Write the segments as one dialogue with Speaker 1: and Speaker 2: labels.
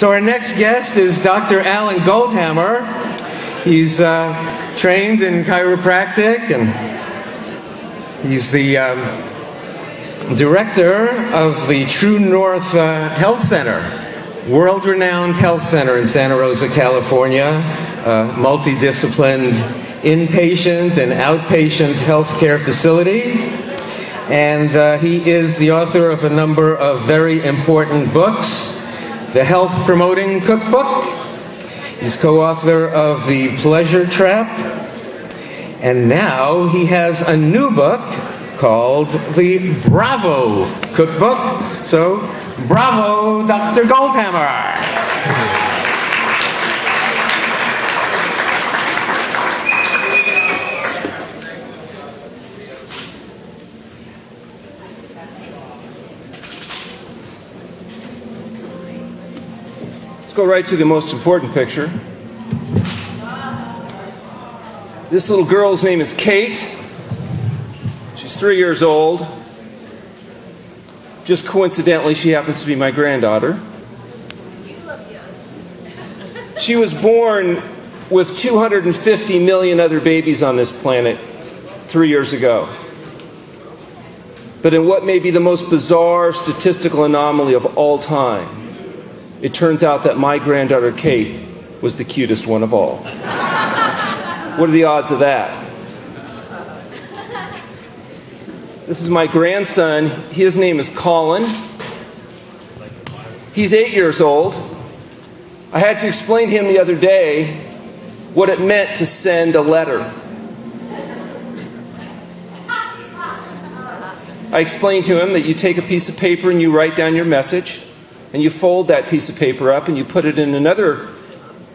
Speaker 1: So our next guest is Dr. Alan Goldhamer. He's trained in chiropractic, and he's the director of the True North Health Center, world-renowned health center in Santa Rosa, California, multidisciplined inpatient and outpatient healthcare facility. And he is the author of a number of very important books. The Health Promoting Cookbook. He's co-author of The Pleasure Trap. And now he has a new book called The Bravo Cookbook. So, bravo, Dr. Goldhamer.
Speaker 2: Let's go right to the most important picture. This little girl's name is Kate. She's 3 years old. Just coincidentally, she happens to be my granddaughter. She was born with 250 million other babies on this planet 3 years ago. But in what may be the most bizarre statistical anomaly of all time, it turns out that my granddaughter Kate was the cutest one of all. What are the odds of that? This is my grandson. His name is Colin. He's 8 years old. I had to explain to him the other day what it meant to send a letter. I explained to him that you take a piece of paper and you write down your message, and you fold that piece of paper up and you put it in another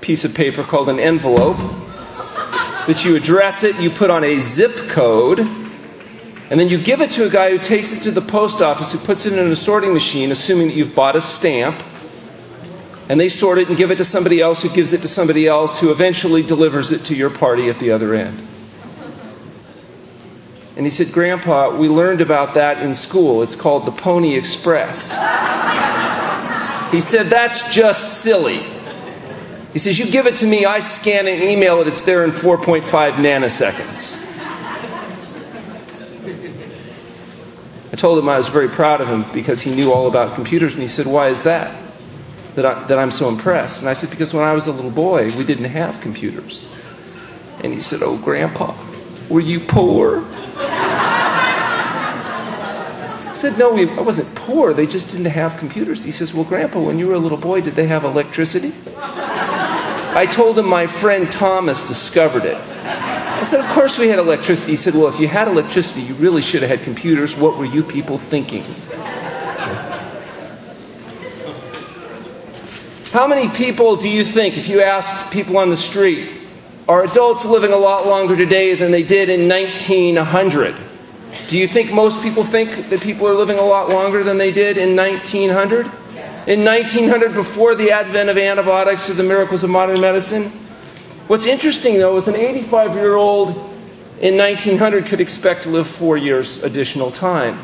Speaker 2: piece of paper called an envelope, that you address it, you put on a zip code, and then you give it to a guy who takes it to the post office, who puts it in a sorting machine, assuming that you've bought a stamp, and they sort it and give it to somebody else who gives it to somebody else who eventually delivers it to your party at the other end. And he said, "Grandpa, we learned about that in school. It's called the Pony Express." He said, "That's just silly." He says, "You give it to me, I scan it and email it, it's there in 4.5 nanoseconds. I told him I was very proud of him because he knew all about computers, and he said, "Why is that I'm so impressed?" And I said, "Because when I was a little boy, we didn't have computers." And he said, "Oh, Grandpa, were you poor?" I said, "No, I wasn't poor. They just didn't have computers." He says, "Well, Grandpa, when you were a little boy, did they have electricity?" I told him my friend Thomas discovered it. I said, "Of course we had electricity." He said, "Well, if you had electricity, you really should have had computers. What were you people thinking?" How many people do you think, if you asked people on the street, are adults living a lot longer today than they did in 1900? Do you think most people think that people are living a lot longer than they did in 1900? In 1900, before the advent of antibiotics or the miracles of modern medicine? What's interesting, though, is an 85-year-old in 1900 could expect to live 4 years additional time.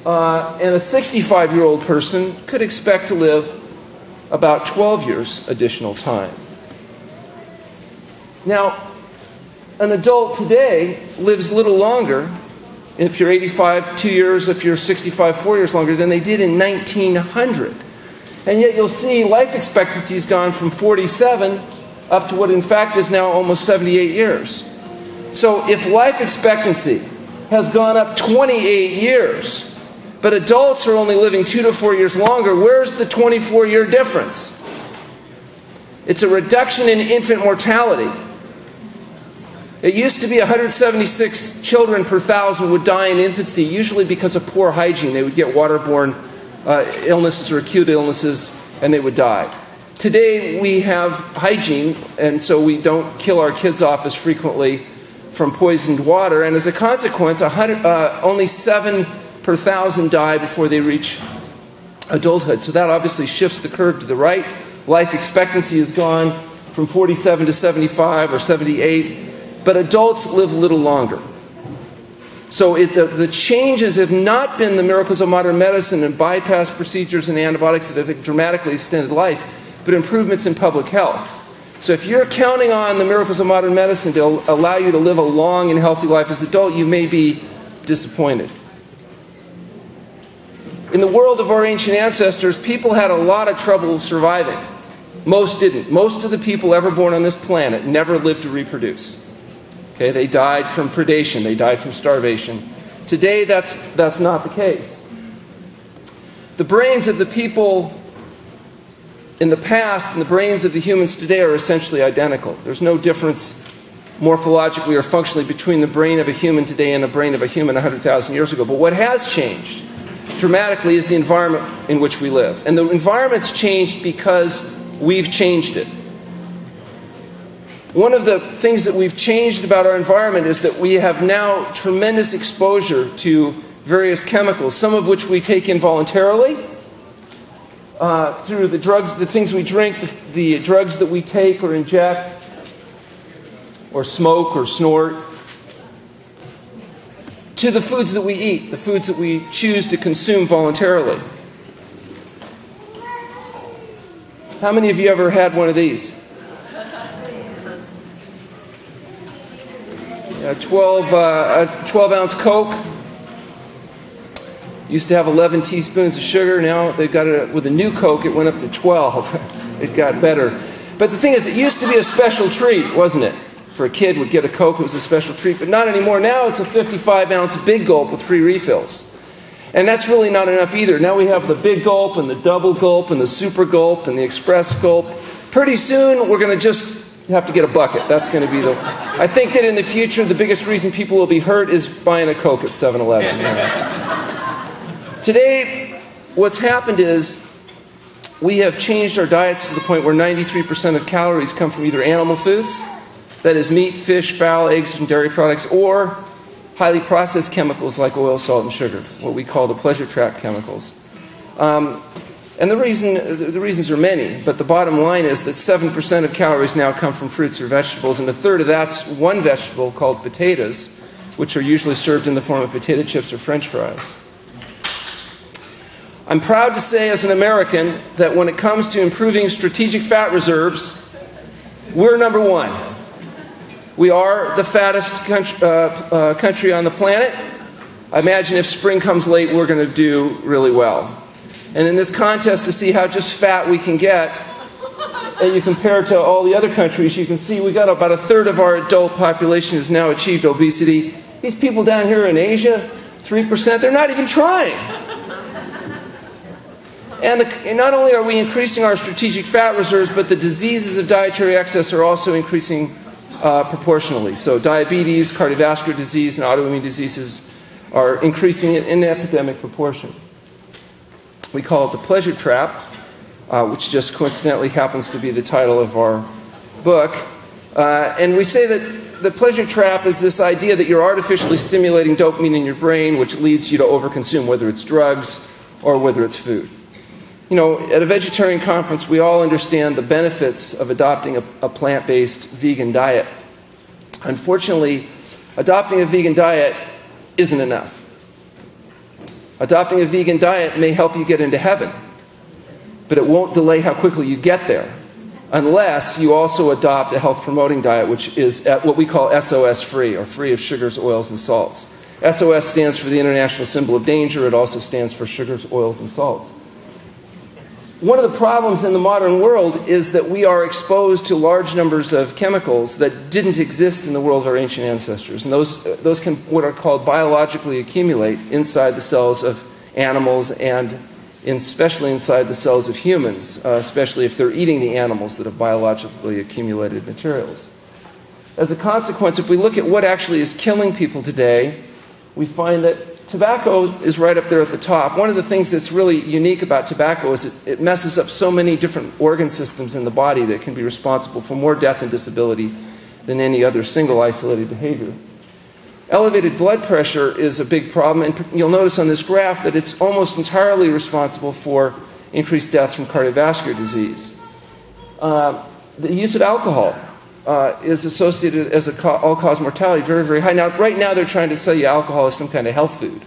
Speaker 2: And a 65-year-old person could expect to live about 12 years additional time. Now, an adult today lives a little longer, if you're 85, 2 years, if you're 65, 4 years longer, than they did in 1900. And yet you'll see life expectancy has gone from 47 up to what in fact is now almost 78 years. So if life expectancy has gone up 28 years, but adults are only living 2 to 4 years longer, where's the 24-year difference? It's a reduction in infant mortality. It used to be 176 children per 1,000 would die in infancy, usually because of poor hygiene. They would get waterborne illnesses or acute illnesses, and they would die. Today, we have hygiene, and so we don't kill our kids off as frequently from poisoned water. And as a consequence, only 7 per 1,000 die before they reach adulthood. So that obviously shifts the curve to the right. Life expectancy has gone from 47 to 75 or 78. But adults live a little longer. So the changes have not been the miracles of modern medicine and bypass procedures and antibiotics that have dramatically extended life, but improvements in public health. So if you're counting on the miracles of modern medicine to allow you to live a long and healthy life as an adult, you may be disappointed. In the world of our ancient ancestors, people had a lot of trouble surviving. Most didn't. Most of the people ever born on this planet never lived to reproduce. Okay, they died from predation. They died from starvation. Today, that's not the case. The brains of the people in the past and the brains of the humans today are essentially identical. There's no difference morphologically or functionally between the brain of a human today and the brain of a human 100,000 years ago. But what has changed dramatically is the environment in which we live. And the environment's changed because we've changed it. One of the things that we've changed about our environment is that we have now tremendous exposure to various chemicals, some of which we take in voluntarily through the drugs, the things we drink, the drugs that we take or inject or smoke or snort, to the foods that we eat, the foods that we choose to consume voluntarily. How many of you ever had one of these? 12-ounce Coke. Used to have 11 teaspoons of sugar. Now they've got it with a new Coke. It went up to 12. It got better. But the thing is, it used to be a special treat, wasn't it? For a kid would get a Coke, it was a special treat. But not anymore. Now it's a 55-ounce Big Gulp with free refills. And that's really not enough either. Now we have the Big Gulp and the Double Gulp and the Super Gulp and the Express Gulp. Pretty soon we're going to just have to get a bucket. That's going to be the... I think that in the future the biggest reason people will be hurt is buying a Coke at 7-Eleven. Today, what's happened is we have changed our diets to the point where 93% of calories come from either animal foods, that is meat, fish, fowl, eggs, and dairy products, or highly processed chemicals like oil, salt, and sugar, what we call the pleasure trap chemicals. And the reasons are many, but the bottom line is that 7% of calories now come from fruits or vegetables, and a third of that's one vegetable called potatoes, which are usually served in the form of potato chips or French fries. I'm proud to say as an American that when it comes to improving strategic fat reserves, we're number one. We are the fattest country on the planet. I imagine if spring comes late, we're going to do really well. And in this contest to see how just fat we can get, and you compare it to all the other countries, you can see we got about a third of our adult population has now achieved obesity. These people down here in Asia, 3%, they're not even trying. And not only are we increasing our strategic fat reserves, but the diseases of dietary excess are also increasing proportionally. So diabetes, cardiovascular disease, and autoimmune diseases are increasing in epidemic proportion. We call it the pleasure trap, which just coincidentally happens to be the title of our book. And we say that the pleasure trap is this idea that you're artificially stimulating dopamine in your brain, which leads you to overconsume, whether it's drugs or whether it's food. You know, at a vegetarian conference, we all understand the benefits of adopting a plant-based vegan diet. Unfortunately, adopting a vegan diet isn't enough. Adopting a vegan diet may help you get into heaven, but it won't delay how quickly you get there, unless you also adopt a health-promoting diet, which is what we call SOS-free, or free of sugars, oils, and salts. SOS stands for the International Symbol of Danger. It also stands for sugars, oils, and salts. One of the problems in the modern world is that we are exposed to large numbers of chemicals that didn't exist in the world of our ancient ancestors. And those can, what are called, biologically accumulate inside the cells of animals and especially inside the cells of humans, especially if they're eating the animals that have biologically accumulated materials. As a consequence, if we look at what actually is killing people today, we find that tobacco is right up there at the top. One of the things that's really unique about tobacco is it messes up so many different organ systems in the body that can be responsible for more death and disability than any other single isolated behavior. Elevated blood pressure is a big problem, and you'll notice on this graph that it's almost entirely responsible for increased death from cardiovascular disease. The use of alcohol is associated as all-cause mortality very, very high. Now, right now they're trying to sell you alcohol as some kind of health food.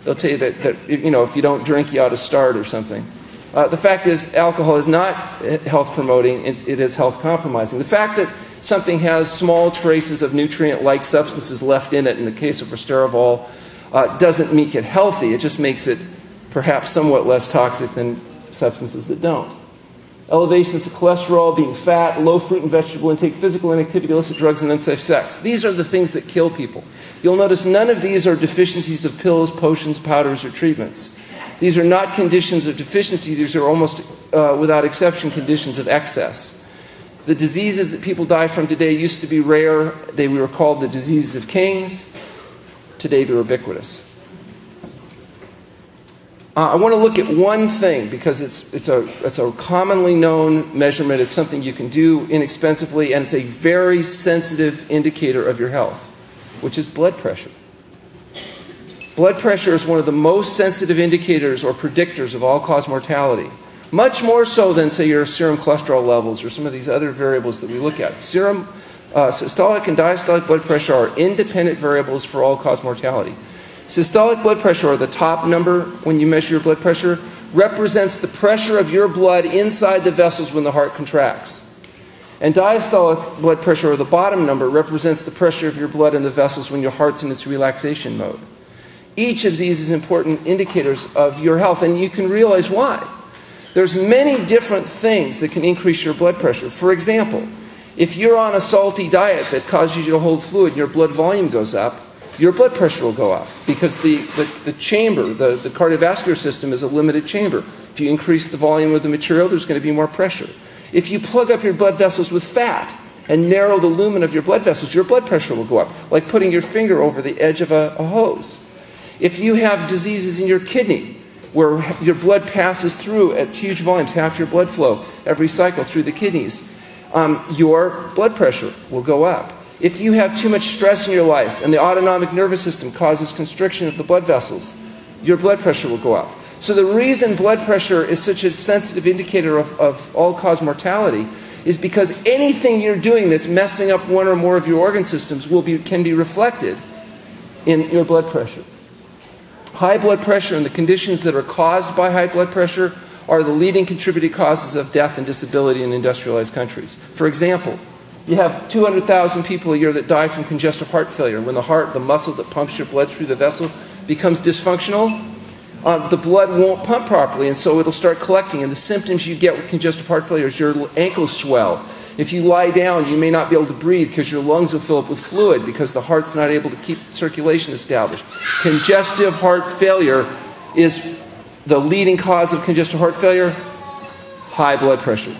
Speaker 2: They'll tell you that if you don't drink, you ought to start or something. The fact is, alcohol is not health-promoting, it is health-compromising. The fact that something has small traces of nutrient-like substances left in it, in the case of resveratrol, doesn't make it healthy. It just makes it perhaps somewhat less toxic than substances that don't. Elevations of cholesterol, being fat, low fruit and vegetable intake, physical inactivity, illicit drugs, and unsafe sex. These are the things that kill people. You'll notice none of these are deficiencies of pills, potions, powders, or treatments. These are not conditions of deficiency. These are almost, without exception, conditions of excess. The diseases that people die from today used to be rare. They were called the diseases of kings. Today they're ubiquitous. I want to look at one thing because it's a commonly known measurement. It's something you can do inexpensively, and it's a very sensitive indicator of your health, which is blood pressure. Blood pressure is one of the most sensitive indicators or predictors of all-cause mortality, much more so than, say, your serum cholesterol levels or some of these other variables that we look at. Serum systolic and diastolic blood pressure are independent variables for all-cause mortality. Systolic blood pressure, or the top number when you measure your blood pressure, represents the pressure of your blood inside the vessels when the heart contracts. And diastolic blood pressure, or the bottom number, represents the pressure of your blood in the vessels when your heart's in its relaxation mode. Each of these is important indicators of your health, and you can realize why. There's many different things that can increase your blood pressure. For example, if you're on a salty diet that causes you to hold fluid and your blood volume goes up, your blood pressure will go up because the chamber, the cardiovascular system is a limited chamber. If you increase the volume of the material, there's going to be more pressure. If you plug up your blood vessels with fat and narrow the lumen of your blood vessels, your blood pressure will go up, like putting your finger over the edge of a hose. If you have diseases in your kidney, where your blood passes through at huge volumes, half your blood flow every cycle through the kidneys, your blood pressure will go up. If you have too much stress in your life and the autonomic nervous system causes constriction of the blood vessels, your blood pressure will go up. So the reason blood pressure is such a sensitive indicator of all-cause mortality is because anything you're doing that's messing up one or more of your organ systems can be reflected in your blood pressure. High blood pressure and the conditions that are caused by high blood pressure are the leading contributing causes of death and disability in industrialized countries. For example, you have 200,000 people a year that die from congestive heart failure. When the heart, the muscle that pumps your blood through the vessel, becomes dysfunctional, the blood won't pump properly, and so it'll start collecting. And the symptoms you get with congestive heart failure is your ankles swell. If you lie down, you may not be able to breathe because your lungs will fill up with fluid because the heart's not able to keep circulation established. Congestive heart failure is the leading cause of congestive heart failure. High blood pressure.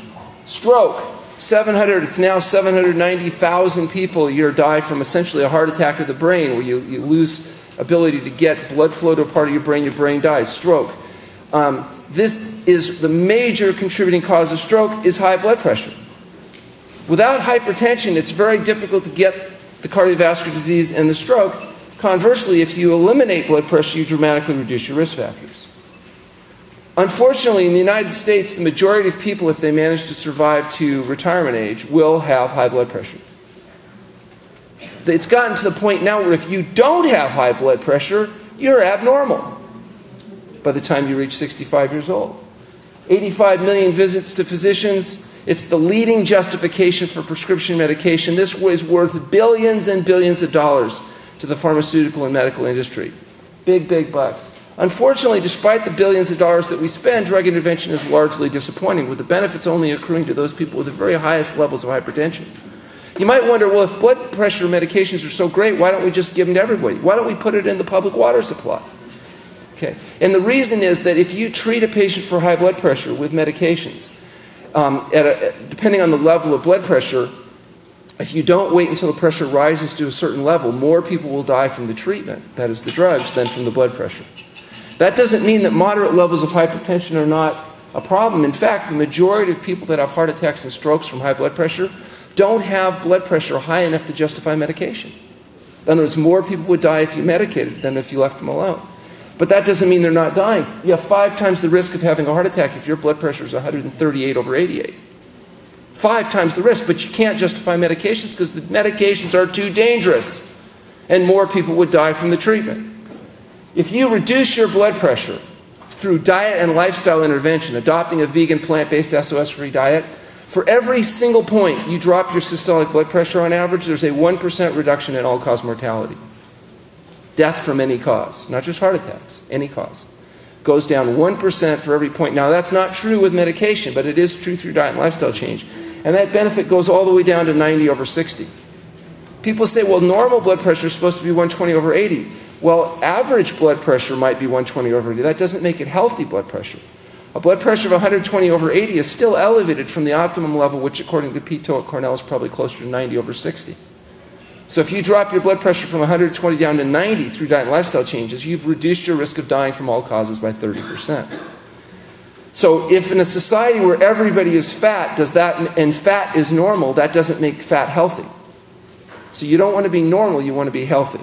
Speaker 2: Stroke. It's now 790,000 people a year die from essentially a heart attack of the brain, where you lose ability to get blood flow to a part of your brain dies. Stroke. This is the major contributing cause of stroke is high blood pressure. Without hypertension, it's very difficult to get the cardiovascular disease and the stroke. Conversely, if you eliminate blood pressure, you dramatically reduce your risk factors. Unfortunately, in the United States, the majority of people, if they manage to survive to retirement age, will have high blood pressure. It's gotten to the point now where if you don't have high blood pressure, you're abnormal by the time you reach 65 years old. 85 million visits to physicians. It's the leading justification for prescription medication. This is worth billions and billions of dollars to the pharmaceutical and medical industry. Big, big bucks. Unfortunately, despite the billions of dollars that we spend, drug intervention is largely disappointing, with the benefits only accruing to those people with the very highest levels of hypertension. You might wonder, well, if blood pressure medications are so great, why don't we just give them to everybody? Why don't we put it in the public water supply? Okay. And the reason is that if you treat a patient for high blood pressure with medications, depending on the level of blood pressure, if you don't wait until the pressure rises to a certain level, more people will die from the treatment, that is the drugs, than from the blood pressure. That doesn't mean that moderate levels of hypertension are not a problem. In fact, the majority of people that have heart attacks and strokes from high blood pressure don't have blood pressure high enough to justify medication. In other words, more people would die if you medicated than if you left them alone. But that doesn't mean they're not dying. You have 5 times the risk of having a heart attack if your blood pressure is 138/88. 5 times the risk, but you can't justify medications because the medications are too dangerous, and more people would die from the treatment. If you reduce your blood pressure through diet and lifestyle intervention, adopting a vegan, plant-based, SOS-free diet, for every single point you drop your systolic blood pressure on average, there's a 1% reduction in all-cause mortality. Death from any cause, not just heart attacks, any cause. Goes down 1% for every point. Now, that's not true with medication, but it is true through diet and lifestyle change. And that benefit goes all the way down to 90/60. People say, well, normal blood pressure is supposed to be 120/80. Well, average blood pressure might be 120/80. That doesn't make it healthy blood pressure. A blood pressure of 120/80 is still elevated from the optimum level, which according to Pito at Cornell is probably closer to 90/60. So if you drop your blood pressure from 120 down to 90 through diet and lifestyle changes, you've reduced your risk of dying from all causes by 30%. So if in a society where everybody is fat, and fat is normal, that doesn't make fat healthy. So you don't want to be normal, you want to be healthy.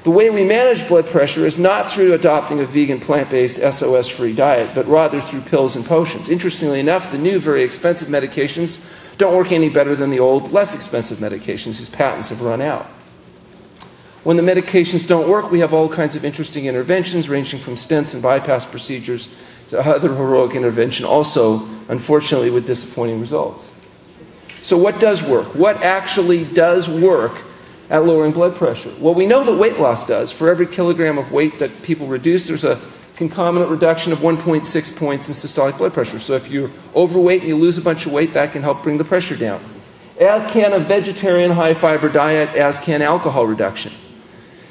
Speaker 2: The way we manage blood pressure is not through adopting a vegan, plant-based, SOS-free diet, but rather through pills and potions. Interestingly enough, the new, very expensive medications don't work any better than the old, less expensive medications whose patents have run out. When the medications don't work, we have all kinds of interesting interventions, ranging from stents and bypass procedures to other heroic intervention, also, unfortunately, with disappointing results. So what does work? What actually does work at lowering blood pressure? Well, we know that weight loss does. For every kilogram of weight that people reduce, there's a concomitant reduction of 1.6 points in systolic blood pressure. So if you're overweight and you lose a bunch of weight, that can help bring the pressure down. As can a vegetarian high-fiber diet, as can alcohol reduction.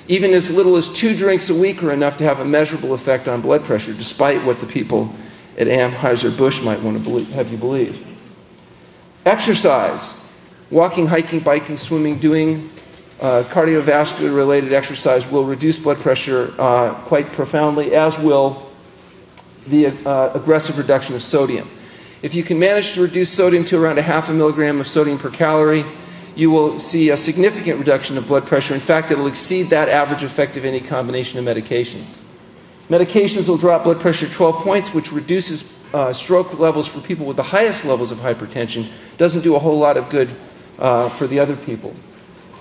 Speaker 2: Even as little as 2 drinks a week are enough to have a measurable effect on blood pressure, despite what the people at Anheuser-Busch might want to have you believe. Exercise. Walking, hiking, biking, swimming, doing cardiovascular-related exercise will reduce blood pressure quite profoundly, as will the aggressive reduction of sodium. If you can manage to reduce sodium to around 0.5 milligram of sodium per calorie, you will see a significant reduction of blood pressure. In fact, it will exceed that average effect of any combination of medications. Medications will drop blood pressure 12 points, which reduces stroke levels for people with the highest levels of hypertension. Doesn't do a whole lot of good for the other people.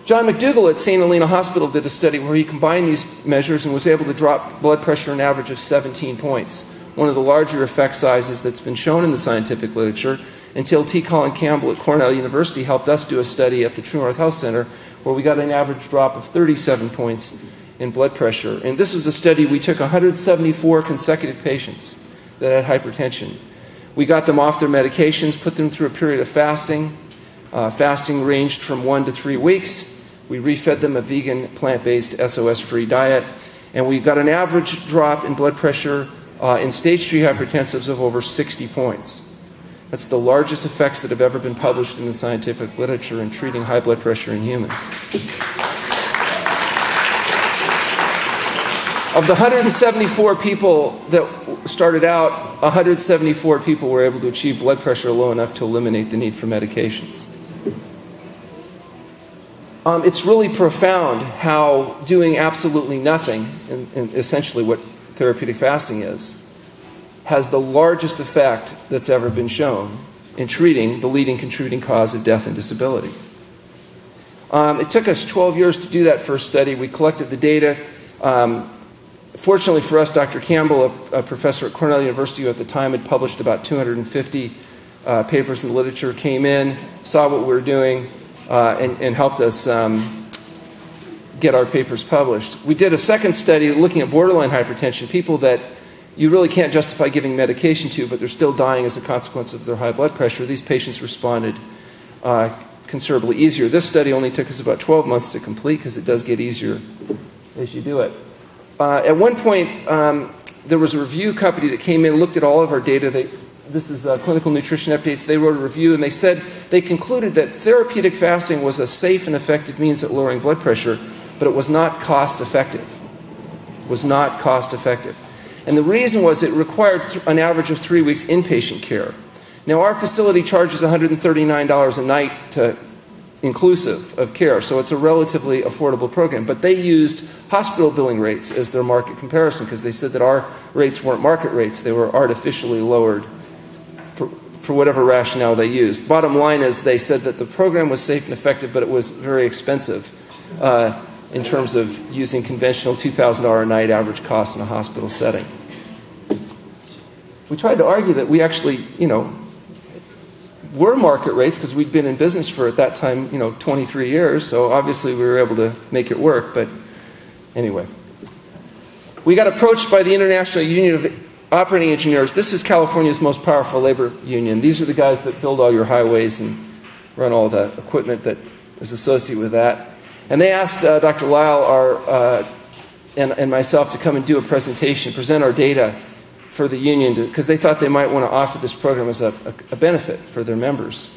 Speaker 2: John McDougall at St. Helena Hospital did a study where he combined these measures and was able to drop blood pressure an average of 17 points, one of the larger effect sizes that's been shown in the scientific literature, until T. Colin Campbell at Cornell University helped us do a study at the True North Health Center where we got an average drop of 37 points in blood pressure. And this was a study, we took 174 consecutive patients that had hypertension. We got them off their medications, put them through a period of fasting. Fasting ranged from 1 to 3 weeks. We refed them a vegan, plant-based, SOS-free diet, and we got an average drop in blood pressure in stage 3 hypertensives of over 60 points. That's the largest effects that have ever been published in the scientific literature in treating high blood pressure in humans. Of the 174 people that started out, 174 people were able to achieve blood pressure low enough to eliminate the need for medications. It's really profound how doing absolutely nothing, and essentially what therapeutic fasting is, has the largest effect that's ever been shown in treating the leading contributing cause of death and disability. It took us 12 years to do that first study. We collected the data. Fortunately for us, Dr. Campbell, a professor at Cornell University who at the time had published about 250 papers in the literature, came in, saw what we were doing, and helped us get our papers published. We did a second study looking at borderline hypertension, people that you really can't justify giving medication to, but they're still dying as a consequence of their high blood pressure. These patients responded considerably easier. This study only took us about 12 months to complete because it does get easier as you do it. At one point, there was a review company that came in, looked at all of our data. This is Clinical Nutrition Updates. They wrote a review, and they said they concluded that therapeutic fasting was a safe and effective means at lowering blood pressure, but it was not cost effective. It was not cost effective. And the reason was it required an average of 3 weeks inpatient care. Now, our facility charges $139 a night inclusive of care, so it's a relatively affordable program. But they used hospital billing rates as their market comparison because they said that our rates weren't market rates. They were artificially lowered for for whatever rationale they used. Bottom line is they said that the program was safe and effective, but it was very expensive in terms of using conventional $2,000 a night average cost in a hospital setting. We tried to argue that we actually, were market rates because we'd been in business for, at that time, 23 years, so obviously we were able to make it work, but anyway. We got approached by the International Union of Operating Engineers. This is California's most powerful labor union. These are the guys that build all your highways and run all the equipment that is associated with that. And they asked Dr. Lyle and myself to come and do a presentation, present our data for the union, because they thought they might want to offer this program as a benefit for their members.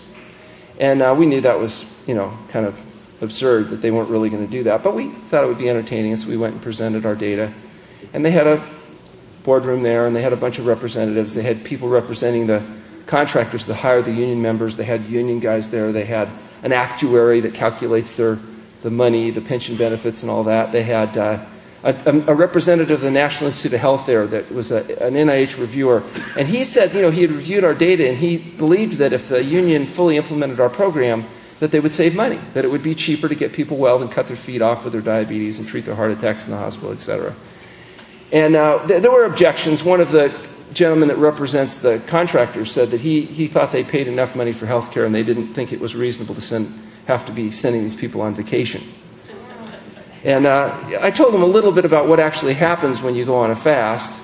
Speaker 2: And we knew that was, kind of absurd, that they weren't really going to do that. But we thought it would be entertaining, and so we went and presented our data. And they had a boardroom there, and they had a bunch of representatives. They had people representing the contractors that hire the union members. They had union guys there. They had an actuary that calculates the money, the pension benefits, and all that. They had a representative of the National Institute of Health there that was an NIH reviewer. And he said, he had reviewed our data, and he believed that if the union fully implemented our program, that they would save money, that it would be cheaper to get people well than cut their feet off with their diabetes and treat their heart attacks in the hospital, et cetera. And there were objections. One of the gentlemen that represents the contractors said that he thought they paid enough money for health care and they didn't think it was reasonable to have to be sending these people on vacation. And I told them a little bit about what actually happens when you go on a fast,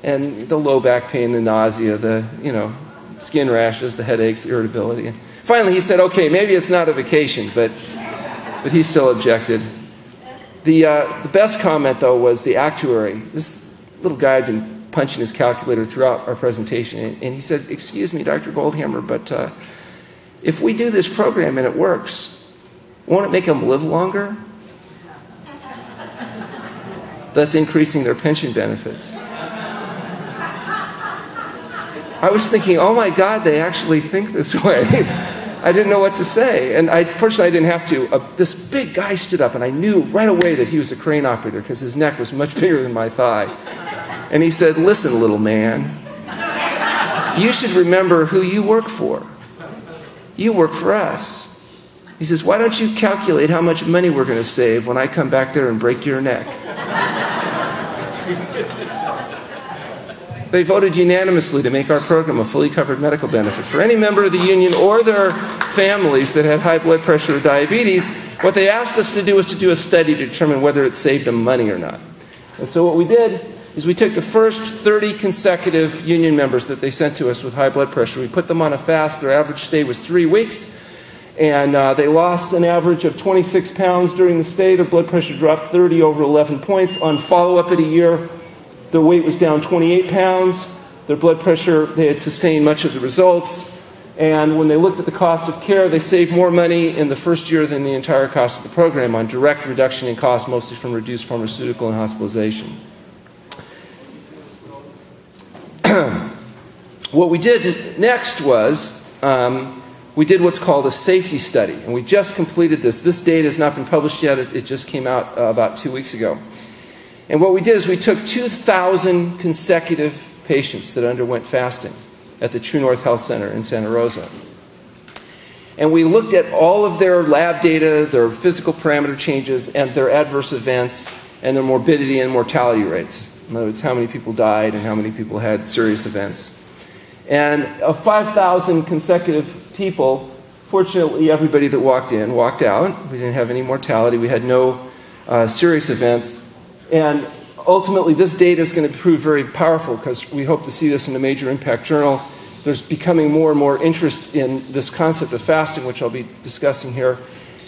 Speaker 2: and the low back pain, the nausea, the skin rashes, the headaches, the irritability. And finally he said, okay, maybe it's not a vacation, but he still objected. The best comment, though, was the actuary. This little guy had been punching his calculator throughout our presentation, and he said, excuse me, Dr. Goldhamer, but if we do this program and it works, won't it make them live longer? Thus increasing their pension benefits. I was thinking, oh my God, they actually think this way. I didn't know what to say, and fortunately I didn't have to. This big guy stood up, and I knew right away that he was a crane operator because his neck was much bigger than my thigh. And he said, listen, little man, you should remember who you work for. You work for us. He says, why don't you calculate how much money we're going to save when I come back there and break your neck? They voted unanimously to make our program a fully covered medical benefit for any member of the union or their families that had high blood pressure or diabetes. What they asked us to do was to do a study to determine whether it saved them money or not. And so what we did is we took the first 30 consecutive union members that they sent to us with high blood pressure. We put them on a fast. Their average stay was 3 weeks. And they lost an average of 26 pounds during the stay. Their blood pressure dropped 30 over 11 points. On follow-up at a year, their weight was down 28 pounds. Their blood pressure, they had sustained much of the results. And when they looked at the cost of care, they saved more money in the first year than the entire cost of the program on direct reduction in cost, mostly from reduced pharmaceutical and hospitalization. What we did next was we did what's called a safety study. And we just completed this. This data has not been published yet. It just came out about 2 weeks ago. And what we did is we took 2,000 consecutive patients that underwent fasting at the True North Health Center in Santa Rosa. And we looked at all of their lab data, their physical parameter changes, and their adverse events, and their morbidity and mortality rates. In other words, how many people died and how many people had serious events. And of 5,000 consecutive people, fortunately everybody that walked in walked out. We didn't have any mortality. We had no serious events. And ultimately, this data is going to prove very powerful because we hope to see this in a major impact journal. There's becoming more and more interest in this concept of fasting, which I'll be discussing here.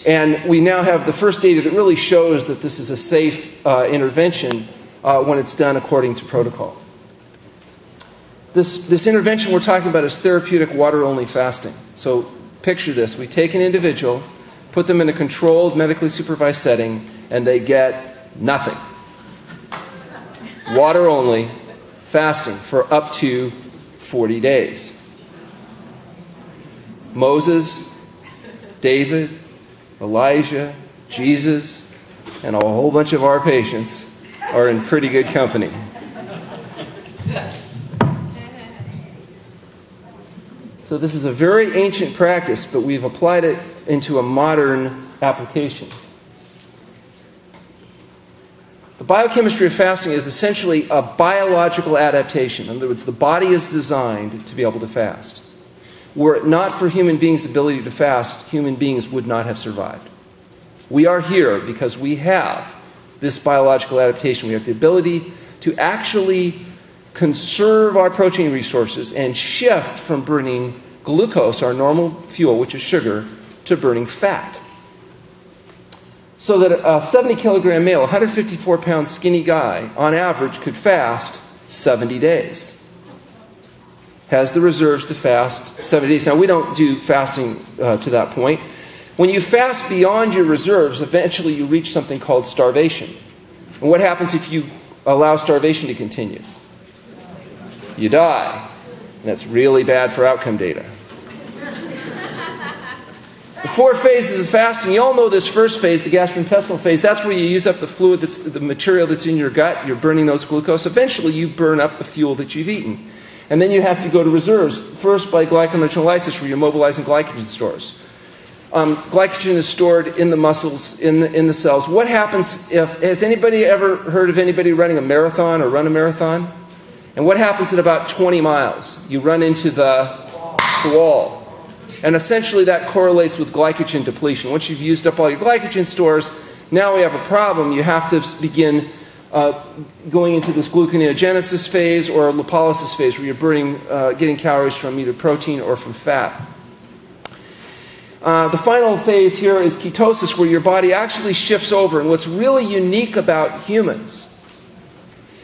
Speaker 2: And we now have the first data that really shows that this is a safe intervention when it's done according to protocol. This intervention we're talking about is therapeutic water-only fasting. So picture this. We take an individual, put them in a controlled, medically supervised setting, and they get nothing. Water only, fasting for up to 40 days. Moses, David, Elijah, Jesus, and a whole bunch of our patients are in pretty good company. So this is a very ancient practice, but we've applied it into a modern application. The biochemistry of fasting is essentially a biological adaptation. In other words, the body is designed to be able to fast. Were it not for human beings' ability to fast, human beings would not have survived. We are here because we have this biological adaptation. We have the ability to actually conserve our protein resources and shift from burning glucose, our normal fuel, which is sugar, to burning fat. So that a 70-kilogram male, 154-pound skinny guy, on average could fast 70 days. Has the reserves to fast 70 days. Now, we don't do fasting to that point. When you fast beyond your reserves, eventually you reach something called starvation. And what happens if you allow starvation to continue? You die. And that's really bad for outcome data. The 4 phases of fasting, you all know this first phase, the gastrointestinal phase. That's where you use up the fluid, the material that's in your gut. You're burning those glucose. Eventually, you burn up the fuel that you've eaten. And then you have to go to reserves, first by glyconelectrolysis, where you're mobilizing glycogen stores. Glycogen is stored in the muscles, in the cells. What happens if, has anybody ever heard of anybody running a marathon or run a marathon? And what happens at about 20 miles? You run into the wall. And essentially that correlates with glycogen depletion. Once you've used up all your glycogen stores, now we have a problem. You have to begin going into this gluconeogenesis phase or lipolysis phase, where you're burning, getting calories from either protein or from fat. The final phase here is ketosis, where your body actually shifts over. And what's really unique about humans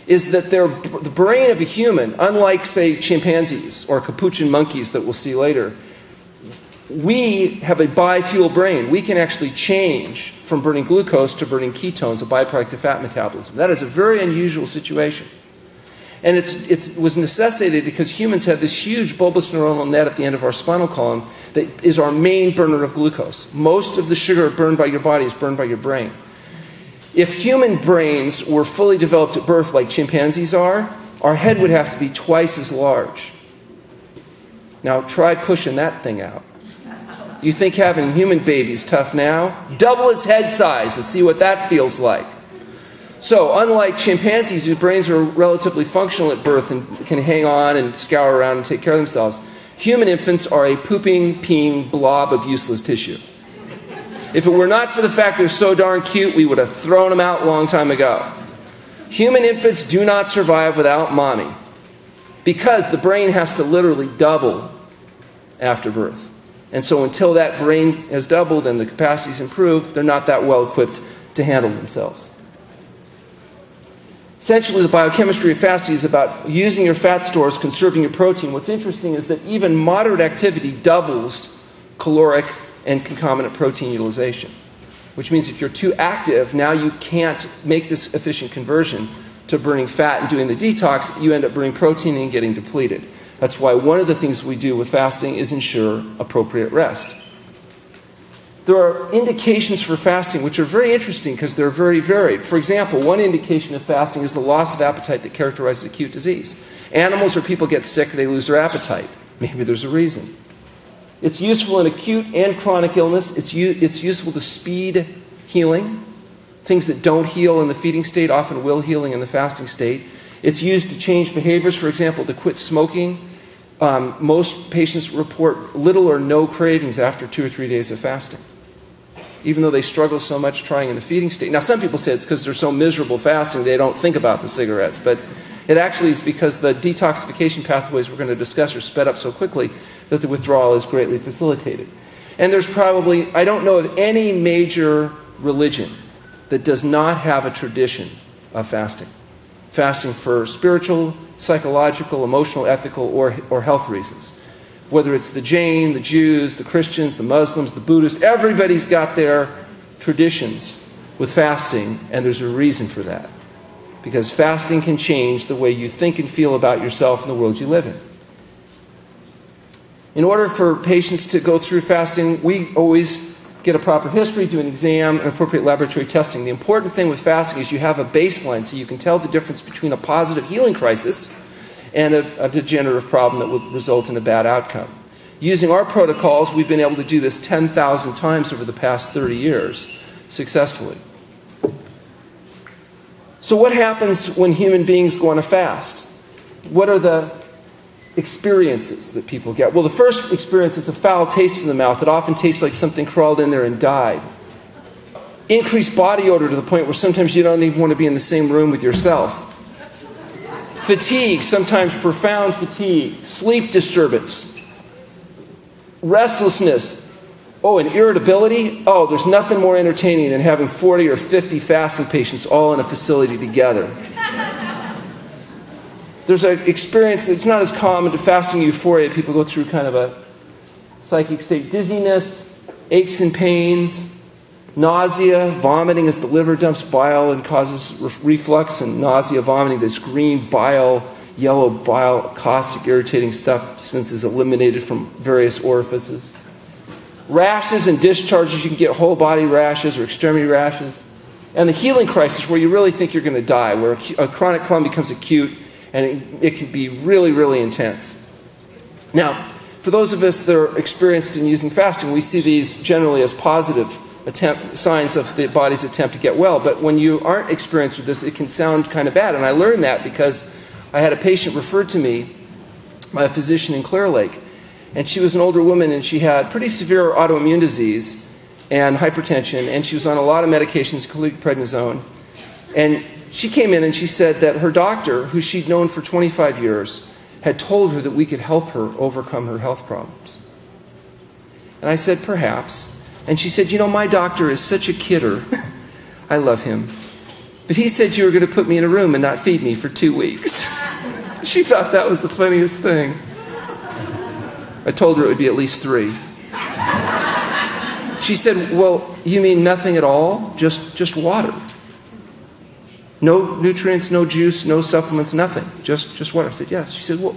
Speaker 2: is that the brain of a human, unlike, say, chimpanzees or capuchin monkeys that we'll see later, we have a bifuel brain. We can actually change from burning glucose to burning ketones, a byproduct of fat metabolism. That is a very unusual situation. And it was necessitated because humans have this huge bulbous neuronal net at the end of our spinal column that is our main burner of glucose. Most of the sugar burned by your body is burned by your brain. If human brains were fully developed at birth like chimpanzees are, our head would have to be twice as large. Now try pushing that thing out. You think having human babies tough now? Double its head size and see what that feels like. So, unlike chimpanzees whose brains are relatively functional at birth and can hang on and scour around and take care of themselves, human infants are a pooping, peeing blob of useless tissue. If it were not for the fact they're so darn cute, we would have thrown them out a long time ago. Human infants do not survive without mommy, because the brain has to literally double after birth. And so until that brain has doubled and the capacities improve, they're not that well equipped to handle themselves. Essentially, the biochemistry of fasting is about using your fat stores, conserving your protein. What's interesting is that even moderate activity doubles caloric and concomitant protein utilization, which means if you're too active, now you can't make this efficient conversion to burning fat and doing the detox. You end up burning protein and getting depleted. That's why one of the things we do with fasting is ensure appropriate rest. There are indications for fasting which are very interesting because they're very varied. For example, one indication of fasting is the loss of appetite that characterizes acute disease. Animals or people get sick, they lose their appetite. Maybe there's a reason. It's useful in acute and chronic illness. It's useful to speed healing. Things that don't heal in the feeding state often will healing in the fasting state. It's used to change behaviors, for example, to quit smoking. Most patients report little or no cravings after 2 or 3 days of fasting, even though they struggle so much trying in the feeding state. Now, some people say it's because they're so miserable fasting they don't think about the cigarettes, but it actually is because the detoxification pathways we're going to discuss are sped up so quickly that the withdrawal is greatly facilitated. And there's probably, I don't know of any major religion that does not have a tradition of fasting. Fasting for spiritual, psychological, emotional, ethical, or health reasons. Whether it's the Jain, the Jews, the Christians, the Muslims, the Buddhists, everybody's got their traditions with fasting, and there's a reason for that. Because fasting can change the way you think and feel about yourself and the world you live in. In order for patients to go through fasting, we always get a proper history, do an exam, and appropriate laboratory testing. The important thing with fasting is you have a baseline so you can tell the difference between a positive healing crisis and a degenerative problem that will result in a bad outcome. Using our protocols, we've been able to do this 10,000 times over the past 30 years successfully. So what happens when human beings go on a fast? What are the experiences that people get? Well, the first experience is a foul taste in the mouth. It often tastes like something crawled in there and died. Increased body odor to the point where sometimes you don't even want to be in the same room with yourself. Fatigue, sometimes profound fatigue. Sleep disturbance. Restlessness. Oh, and irritability. Oh, there's nothing more entertaining than having 40 or 50 fasting patients all in a facility together. There's an experience, it's not as common to fasting euphoria. People go through kind of a psychic state. Dizziness, aches and pains, nausea, vomiting as the liver dumps bile and causes reflux and nausea, vomiting. This green bile, yellow bile, caustic, irritating substance is eliminated from various orifices. Rashes and discharges, you can get whole body rashes or extremity rashes. And the healing crisis, where you really think you're going to die, where a chronic problem becomes acute, and it can be really, really intense. Now, for those of us that are experienced in using fasting, we see these generally as positive signs of the body's attempt to get well. But when you aren't experienced with this, it can sound kind of bad. And I learned that because I had a patient referred to me by a physician in Clear Lake. And she was an older woman, and she had pretty severe autoimmune disease and hypertension, and she was on a lot of medications, including prednisone. And she came in and she said that her doctor, who she'd known for 25 years, had told her that we could help her overcome her health problems. And I said, perhaps. And she said, you know, my doctor is such a kidder. I love him. But he said you were going to put me in a room and not feed me for 2 weeks. She thought that was the funniest thing. I told her it would be at least 3. She said, well, you mean nothing at all? Just water? No nutrients, no juice, no supplements, nothing. Just water. I said, yes. She said, well,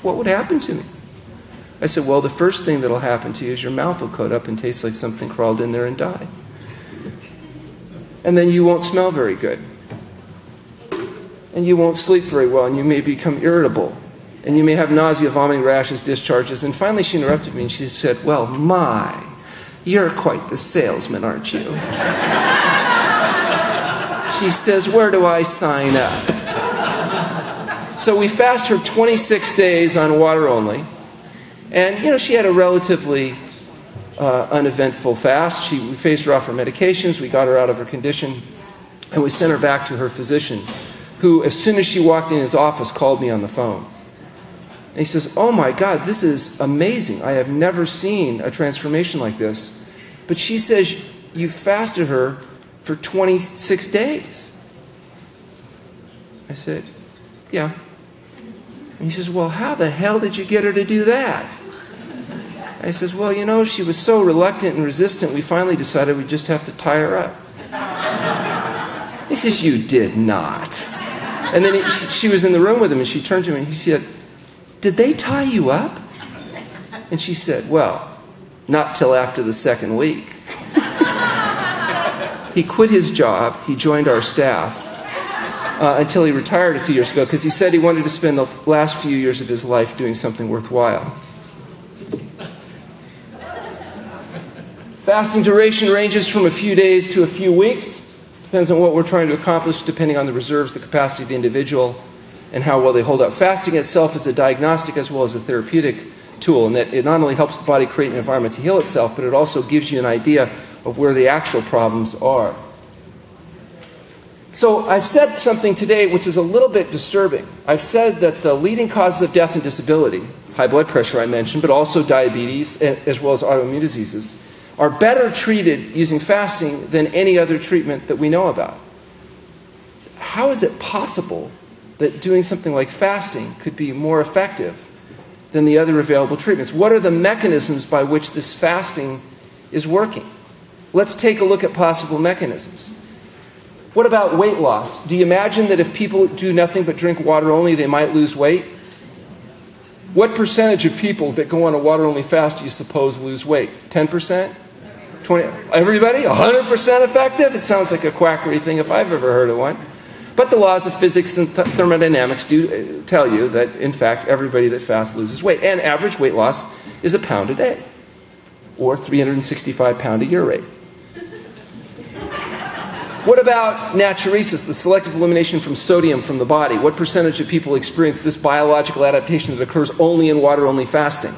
Speaker 2: what would happen to me? I said, well, the first thing that will happen to you is your mouth will coat up and taste like something crawled in there and died. And then you won't smell very good. And you won't sleep very well, and you may become irritable. And you may have nausea, vomiting, rashes, discharges. And finally she interrupted me and she said, well, my, you're quite the salesman, aren't you? She says, where do I sign up? So we fast her 26 days on water only. And, you know, she had a relatively uneventful fast. We phased her off her medications. We got her out of her condition. And we sent her back to her physician, who, as soon as she walked in his office, called me on the phone. And he says, oh my God, this is amazing. I have never seen a transformation like this. But she says you fasted her for 26 days. I said, yeah. And he says, well, how the hell did you get her to do that? I says, well, you know, she was so reluctant and resistant, we finally decided we'd just have to tie her up. He says, you did not. And then she was in the room with him, and she turned to me and he said, did they tie you up? And she said, well, not till after the 2nd week. He quit his job, he joined our staff, until he retired a few years ago, because he said he wanted to spend the last few years of his life doing something worthwhile. Fasting duration ranges from a few days to a few weeks. Depends on what we're trying to accomplish, depending on the reserves, the capacity of the individual, and how well they hold up. Fasting itself is a diagnostic as well as a therapeutic tool, in that it not only helps the body create an environment to heal itself, but it also gives you an idea of where the actual problems are. So I've said something today which is a little bit disturbing. I've said that the leading causes of death and disability, high blood pressure I mentioned, but also diabetes as well as autoimmune diseases, are better treated using fasting than any other treatment that we know about. How is it possible that doing something like fasting could be more effective than the other available treatments? What are the mechanisms by which this fasting is working? Let's take a look at possible mechanisms. What about weight loss? Do you imagine that if people do nothing but drink water only, they might lose weight? What percentage of people that go on a water-only fast do you suppose lose weight? 10%? 20? Everybody? 100% effective? It sounds like a quackery thing if I've ever heard of one. But the laws of physics and thermodynamics do tell you that, in fact, everybody that fasts loses weight. And average weight loss is 1 pound a day, or 365 pound a year rate. What about natriuresis, the selective elimination from sodium from the body? What percentage of people experience this biological adaptation that occurs only in water-only fasting?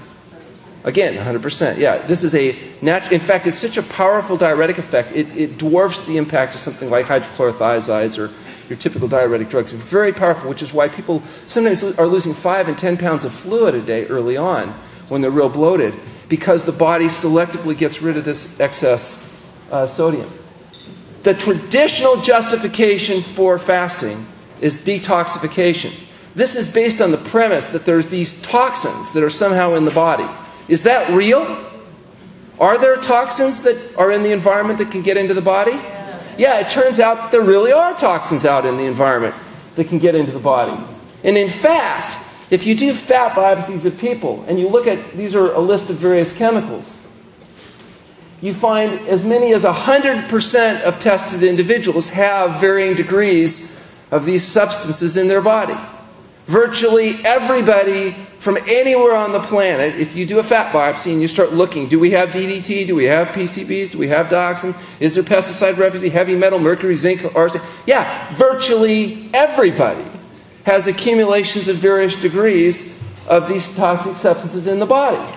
Speaker 2: Again, 100%. Yeah, this is in fact, it's such a powerful diuretic effect, it dwarfs the impact of something like hydrochlorothiazides or your typical diuretic drugs. It's very powerful, which is why people sometimes are losing 5 and 10 pounds of fluid a day early on when they're real bloated, because the body selectively gets rid of this excess sodium. The traditional justification for fasting is detoxification. This is based on the premise that there's these toxins that are somehow in the body. Is that real? Are there toxins that are in the environment that can get into the body? Yeah, it turns out there really are toxins out in the environment that can get into the body. And in fact, if you do fat biopsies of people and you look at, these are a list of various chemicals, you find as many as 100% of tested individuals have varying degrees of these substances in their body. Virtually everybody from anywhere on the planet, if you do a fat biopsy and you start looking, do we have DDT, do we have PCBs, do we have dioxin, is there pesticide residue, heavy metal, mercury, zinc, arsenic? Yeah, virtually everybody has accumulations of various degrees of these toxic substances in the body.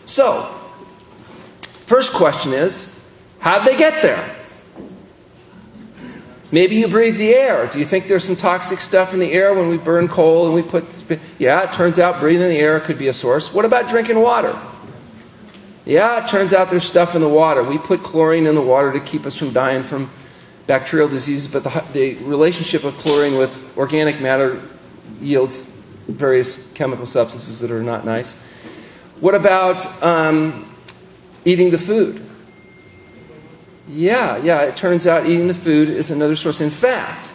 Speaker 2: So, first question is, how'd they get there? Maybe you breathe the air. Do you think there's some toxic stuff in the air when we burn coal and we put... Yeah, it turns out breathing the air could be a source. What about drinking water? Yeah, it turns out there's stuff in the water. We put chlorine in the water to keep us from dying from bacterial diseases, but the relationship of chlorine with organic matter yields various chemical substances that are not nice. What about eating the food? Yeah, it turns out eating the food is another source. In fact,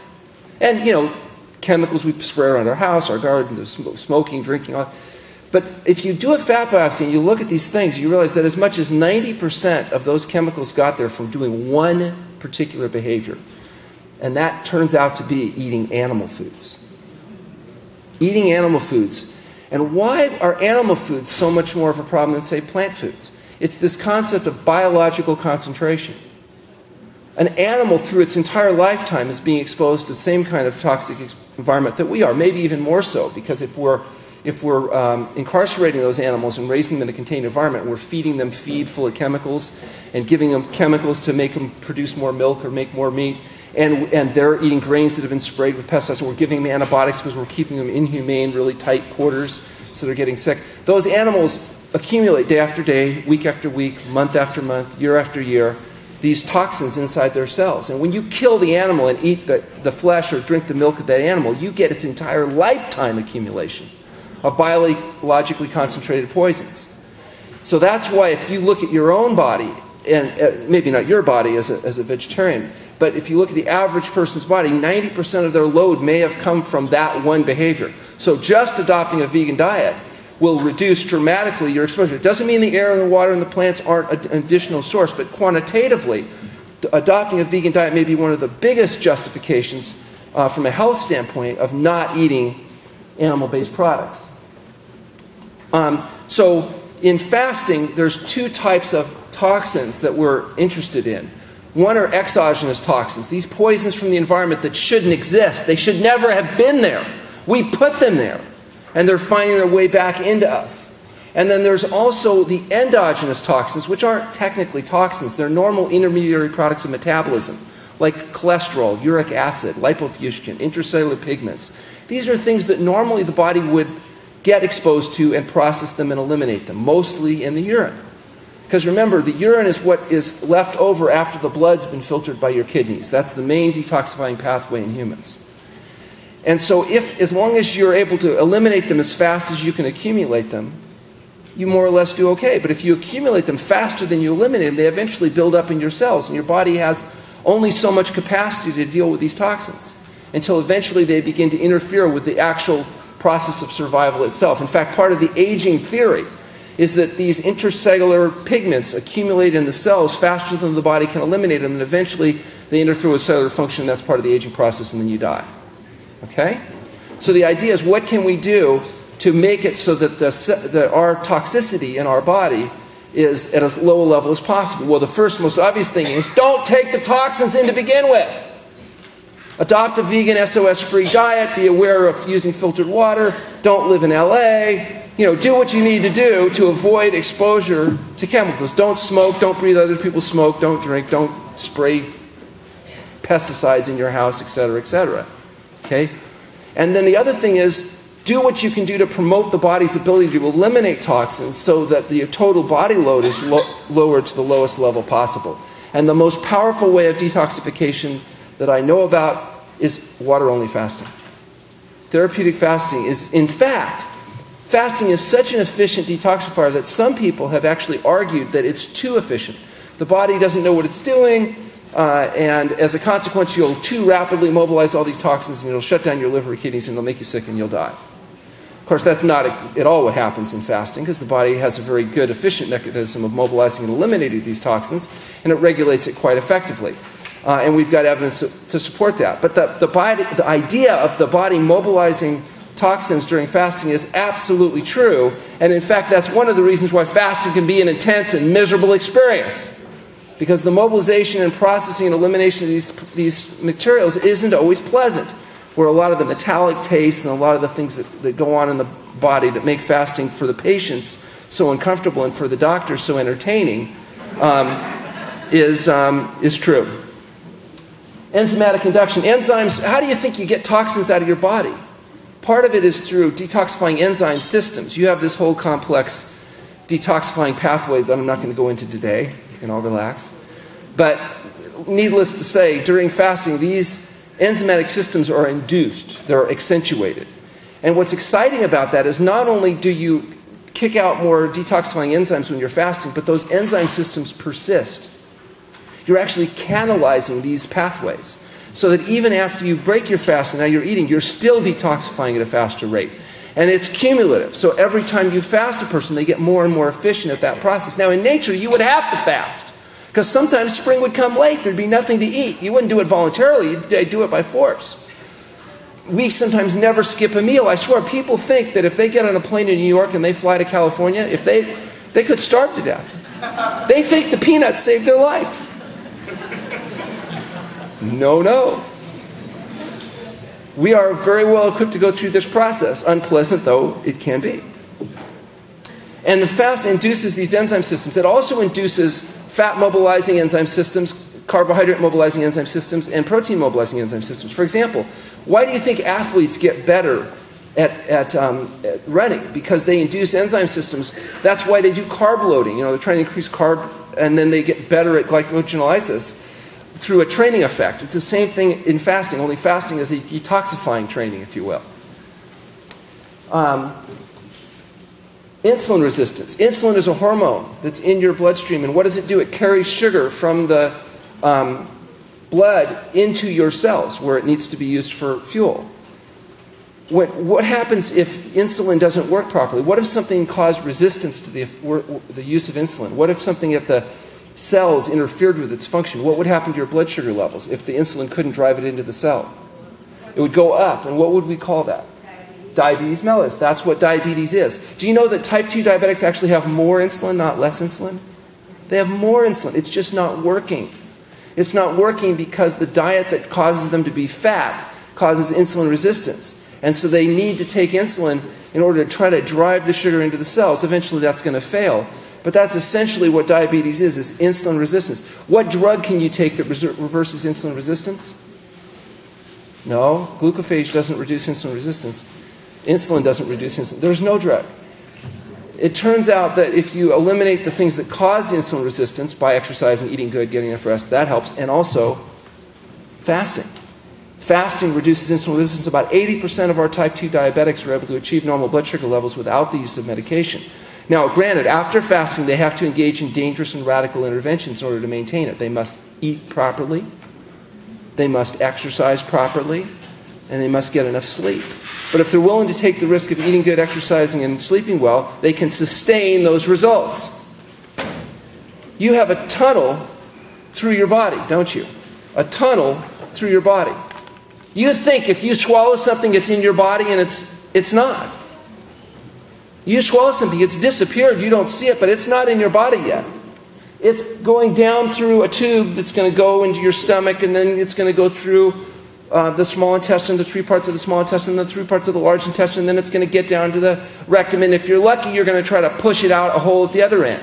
Speaker 2: and chemicals we spray around our house, our garden, the smoking, drinking, all. But if you do a fat biopsy and you look at these things, you realize that as much as 90% of those chemicals got there from doing one particular behavior. And that turns out to be eating animal foods. Eating animal foods. And why are animal foods so much more of a problem than, say, plant foods? It's this concept of biological concentration. An animal, through its entire lifetime, is being exposed to the same kind of toxic environment that we are, maybe even more so, because if we're incarcerating those animals and raising them in a contained environment, we're feeding them feed full of chemicals and giving them chemicals to make them produce more milk or make more meat, and they're eating grains that have been sprayed with pesticides, and we're giving them antibiotics because we're keeping them inhumane, really tight quarters, so they're getting sick. Those animals accumulate day after day, week after week, month after month, year after year, these toxins inside their cells. And when you kill the animal and eat the flesh or drink the milk of that animal, you get its entire lifetime accumulation of biologically concentrated poisons. So that's why if you look at your own body, and maybe not your body as a vegetarian, but if you look at the average person's body, 90% of their load may have come from that one behavior. So just adopting a vegan diet will reduce dramatically your exposure. It doesn't mean the air and the water and the plants aren't an additional source, but quantitatively, adopting a vegan diet may be one of the biggest justifications from a health standpoint of not eating animal-based products. So in fasting, there's two types of toxins that we're interested in. One are exogenous toxins, these poisons from the environment that shouldn't exist. They should never have been there. We put them there. And they're finding their way back into us. And then there's also the endogenous toxins, which aren't technically toxins. They're normal intermediary products of metabolism, like cholesterol, uric acid, lipofusion, intracellular pigments. These are things that normally the body would get exposed to and process them and eliminate them, mostly in the urine. Because remember, the urine is what is left over after the blood's been filtered by your kidneys. That's the main detoxifying pathway in humans. And so as long as you're able to eliminate them as fast as you can accumulate them, you more or less do okay. But if you accumulate them faster than you eliminate them, they eventually build up in your cells, and your body has only so much capacity to deal with these toxins until eventually they begin to interfere with the actual process of survival itself. In fact, part of the aging theory is that these intracellular pigments accumulate in the cells faster than the body can eliminate them, and eventually they interfere with cellular function. That's part of the aging process, and then you die. Okay? So the idea is, what can we do to make it so that, that our toxicity in our body is at as low a level as possible. Well, the first most obvious thing is don't take the toxins in to begin with. Adopt a vegan, SOS-free diet. Be aware of using filtered water. Don't live in LA. You know, do what you need to do to avoid exposure to chemicals. Don't smoke. Don't breathe other people's smoke. Don't drink. Don't spray pesticides in your house, etc., etc. Okay? And then the other thing is, do what you can do to promote the body's ability to eliminate toxins so that the total body load is lowered to the lowest level possible. And the most powerful way of detoxification that I know about is water-only fasting. Therapeutic fasting is, in fact, fasting is such an efficient detoxifier that some people have actually argued that it's too efficient. The body doesn't know what it's doing, and as a consequence, you'll too rapidly mobilize all these toxins, and it'll shut down your liver, kidneys, and it'll make you sick, and you'll die. Of course, that's not at all what happens in fasting, because the body has a very good, efficient mechanism of mobilizing and eliminating these toxins, and it regulates it quite effectively. And we've got evidence to support that. But the idea of the body mobilizing toxins during fasting is absolutely true, and in fact, that's one of the reasons why fasting can be an intense and miserable experience. Because the mobilization and processing and elimination of these materials isn't always pleasant, where a lot of the metallic taste and a lot of the things that go on in the body that make fasting for the patients so uncomfortable and for the doctors so entertaining is true. Enzymatic induction. Enzymes, how do you think you get toxins out of your body? Part of it is through detoxifying enzyme systems. You have this whole complex detoxifying pathway that I'm not going to go into today. You can all relax. But needless to say, during fasting, these enzymatic systems are induced. They're accentuated. And what's exciting about that is not only do you kick out more detoxifying enzymes when you're fasting, but those enzyme systems persist. You're actually catalyzing these pathways so that even after you break your fast and now you're eating, you're still detoxifying at a faster rate. And it's cumulative. So every time you fast a person, they get more and more efficient at that process. Now in nature, you would have to fast because sometimes spring would come late. There'd be nothing to eat. You wouldn't do it voluntarily. You'd do it by force. We sometimes never skip a meal. I swear, people think that if they get on a plane in New York and they fly to California, if they could starve to death. They think the peanuts saved their life. No, no. We are very well equipped to go through this process, unpleasant though it can be. And the fast induces these enzyme systems. It also induces fat mobilizing enzyme systems, carbohydrate mobilizing enzyme systems, and protein mobilizing enzyme systems. For example, why do you think athletes get better at running? Because they induce enzyme systems. That's why they do carb loading. You know, they're trying to increase carb, and then they get better at glycogenolysis through a training effect. It's the same thing in fasting, only fasting is a detoxifying training, if you will. Insulin resistance. Insulin is a hormone that's in your bloodstream, and what does it do? It carries sugar from the blood into your cells, where it needs to be used for fuel. What happens if insulin doesn't work properly? What if something caused resistance to the use of insulin? What if something at the cells interfered with its function? What would happen to your blood sugar levels if the insulin couldn't drive it into the cell? It would go up, and what would we call that? Diabetes mellitus. That's what diabetes is. Do you know that type 2 diabetics actually have more insulin, not less insulin? They have more insulin. It's just not working. It's not working because the diet that causes them to be fat causes insulin resistance. And so they need to take insulin in order to try to drive the sugar into the cells. Eventually that's going to fail. But that's essentially what diabetes is insulin resistance. What drug can you take that reverses insulin resistance? No, glucophage doesn't reduce insulin resistance. Insulin doesn't reduce insulin. There's no drug. It turns out that if you eliminate the things that cause insulin resistance by exercising, eating good, getting enough rest, that helps, and also fasting. Fasting reduces insulin resistance. About 80% of our type 2 diabetics are able to achieve normal blood sugar levels without the use of medication. Now, granted, after fasting, they have to engage in dangerous and radical interventions in order to maintain it. They must eat properly, they must exercise properly, and they must get enough sleep. But if they're willing to take the risk of eating good, exercising, and sleeping well, they can sustain those results. You have a tunnel through your body, don't you? A tunnel through your body. You think if you swallow something, it's in your body, and it's not. You swallow something, it's disappeared, you don't see it, but it's not in your body yet. It's going down through a tube that's going to go into your stomach, and then it's going to go through the small intestine, the 3 parts of the small intestine, the 3 parts of the large intestine, and then it's going to get down to the rectum, and if you're lucky, you're going to try to push it out a hole at the other end.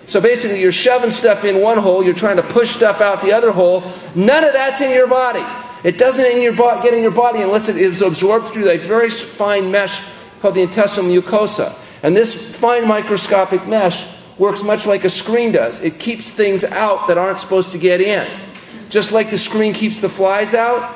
Speaker 2: So basically, you're shoving stuff in one hole, you're trying to push stuff out the other hole. None of that's in your body. It doesn't get in your body unless it is absorbed through a very fine mesh called the intestinal mucosa. And this fine microscopic mesh works much like a screen does. It keeps things out that aren't supposed to get in. Just like the screen keeps the flies out,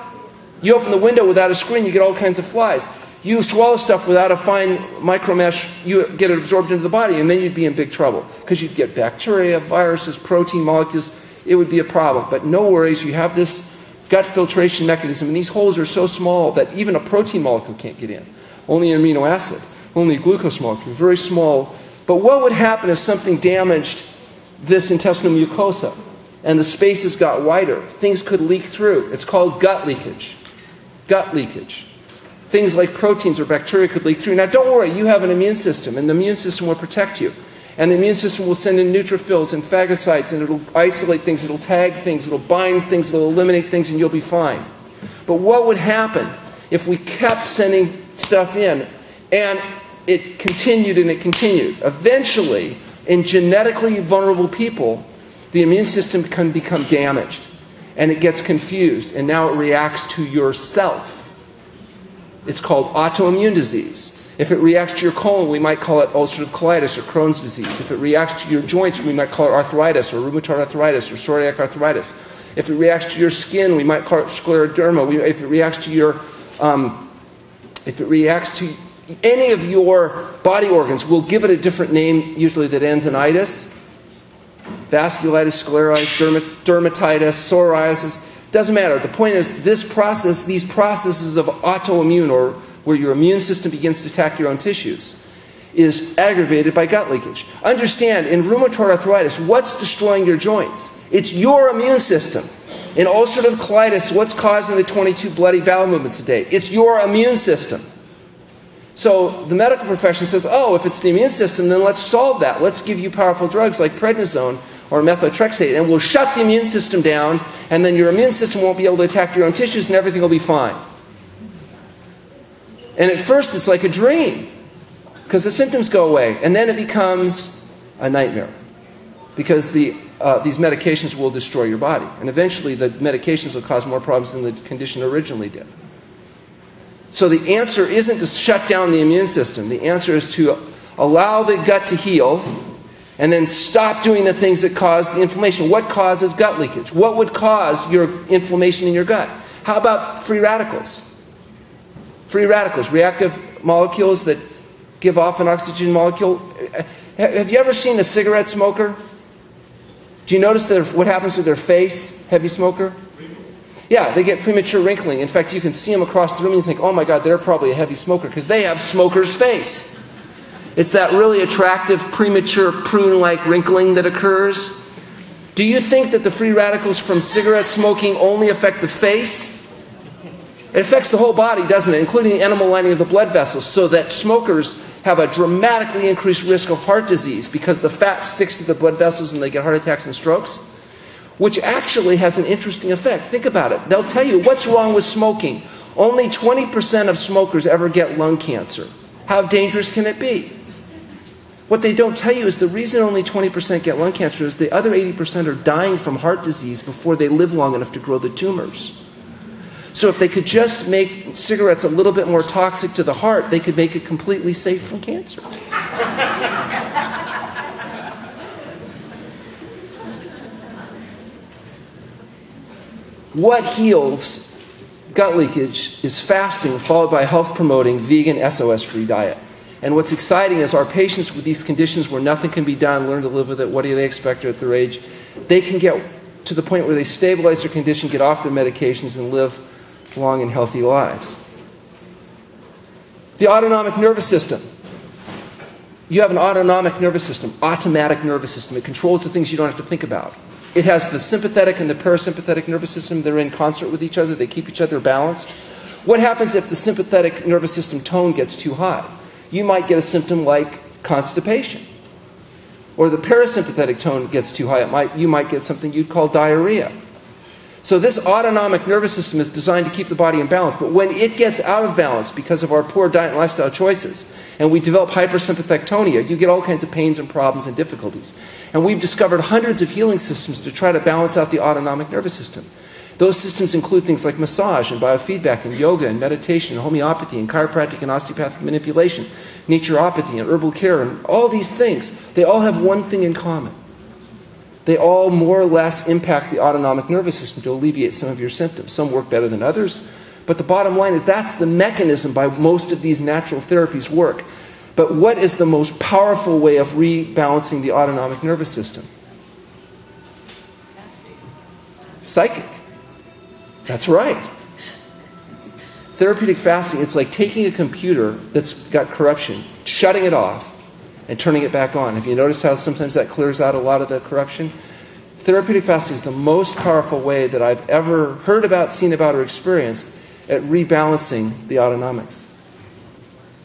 Speaker 2: you open the window without a screen, you get all kinds of flies. You swallow stuff without a fine micromesh, you get it absorbed into the body, and then you'd be in big trouble. Because you'd get bacteria, viruses, protein molecules. It would be a problem. But no worries, you have this gut filtration mechanism, and these holes are so small that even a protein molecule can't get in. Only an amino acid, only a glucose molecule, very small. But what would happen if something damaged this intestinal mucosa and the spaces got wider? Things could leak through. It's called gut leakage. Gut leakage. Things like proteins or bacteria could leak through. Now don't worry, you have an immune system, and the immune system will protect you. And the immune system will send in neutrophils and phagocytes, and it'll isolate things, it'll tag things, it'll bind things, it'll eliminate things, and you'll be fine. But what would happen if we kept sending stuff in, and it continued and it continued? Eventually, in genetically vulnerable people, the immune system can become damaged, and it gets confused, and now it reacts to yourself. It's called autoimmune disease. If it reacts to your colon, we might call it ulcerative colitis or Crohn's disease. If it reacts to your joints, we might call it arthritis or rheumatoid arthritis or psoriatic arthritis. If it reacts to your skin, we might call it scleroderma. If it reacts to any of your body organs, we'll give it a different name, usually that ends in itis. Vasculitis, scleritis, dermatitis, psoriasis. Doesn't matter. The point is, these processes of autoimmune, or where your immune system begins to attack your own tissues, is aggravated by gut leakage. Understand, in rheumatoid arthritis, what's destroying your joints? It's your immune system. In ulcerative colitis, what's causing the 22 bloody bowel movements a day? It's your immune system. So the medical profession says, oh, if it's the immune system, then let's solve that. Let's give you powerful drugs like prednisone or methotrexate, and we'll shut the immune system down, and then your immune system won't be able to attack your own tissues, and everything will be fine. And at first, it's like a dream, because the symptoms go away, and then it becomes a nightmare, because these medications will destroy your body, and eventually the medications will cause more problems than the condition originally did. So the answer isn't to shut down the immune system. The answer is to allow the gut to heal, and then stop doing the things that cause the inflammation. What causes gut leakage? What would cause your inflammation in your gut? How about free radicals? Free radicals, reactive molecules that give off an oxygen molecule. Have you ever seen a cigarette smoker? Do you notice what happens to their face, heavy smoker? Yeah, they get premature wrinkling. In fact, you can see them across the room and you think, oh my God, they're probably a heavy smoker, because they have smoker's face. It's that really attractive, premature, prune-like wrinkling that occurs. Do you think that the free radicals from cigarette smoking only affect the face? It affects the whole body, doesn't it? Including the enamel lining of the blood vessels, so that smokers have a dramatically increased risk of heart disease because the fat sticks to the blood vessels and they get heart attacks and strokes, which actually has an interesting effect. Think about it. They'll tell you what's wrong with smoking. Only 20% of smokers ever get lung cancer. How dangerous can it be? What they don't tell you is the reason only 20% get lung cancer is the other 80% are dying from heart disease before they live long enough to grow the tumors. So if they could just make cigarettes a little bit more toxic to the heart, they could make it completely safe from cancer. What heals gut leakage is fasting, followed by a health-promoting, vegan, SOS-free diet. And what's exciting is our patients with these conditions where nothing can be done, learn to live with it, what do they expect at their age, they can get to the point where they stabilize their condition, get off their medications, and live long and healthy lives. The autonomic nervous system. You have an autonomic nervous system, automatic nervous system. It controls the things you don't have to think about. It has the sympathetic and the parasympathetic nervous system. They're in concert with each other. They keep each other balanced. What happens if the sympathetic nervous system tone gets too high? you might get a symptom like constipation. Or the parasympathetic tone gets too high, you might get something you'd call diarrhea. So this autonomic nervous system is designed to keep the body in balance, but when it gets out of balance because of our poor diet and lifestyle choices, and we develop hypersympathectonia, you get all kinds of pains and problems and difficulties. And we've discovered hundreds of healing systems to try to balance out the autonomic nervous system. Those systems include things like massage and biofeedback and yoga and meditation and homeopathy and chiropractic and osteopathic manipulation, naturopathy and herbal care and all these things. They all have one thing in common. They all more or less impact the autonomic nervous system to alleviate some of your symptoms. Some work better than others, but the bottom line is that's the mechanism by most of these natural therapies work. But what is the most powerful way of rebalancing the autonomic nervous system? Psychic. That's right. Therapeutic fasting, it's like taking a computer that's got corruption, shutting it off, and turning it back on. Have you noticed how sometimes that clears out a lot of the corruption? Therapeutic fasting is the most powerful way that I've ever heard about, seen about, or experienced at rebalancing the autonomics.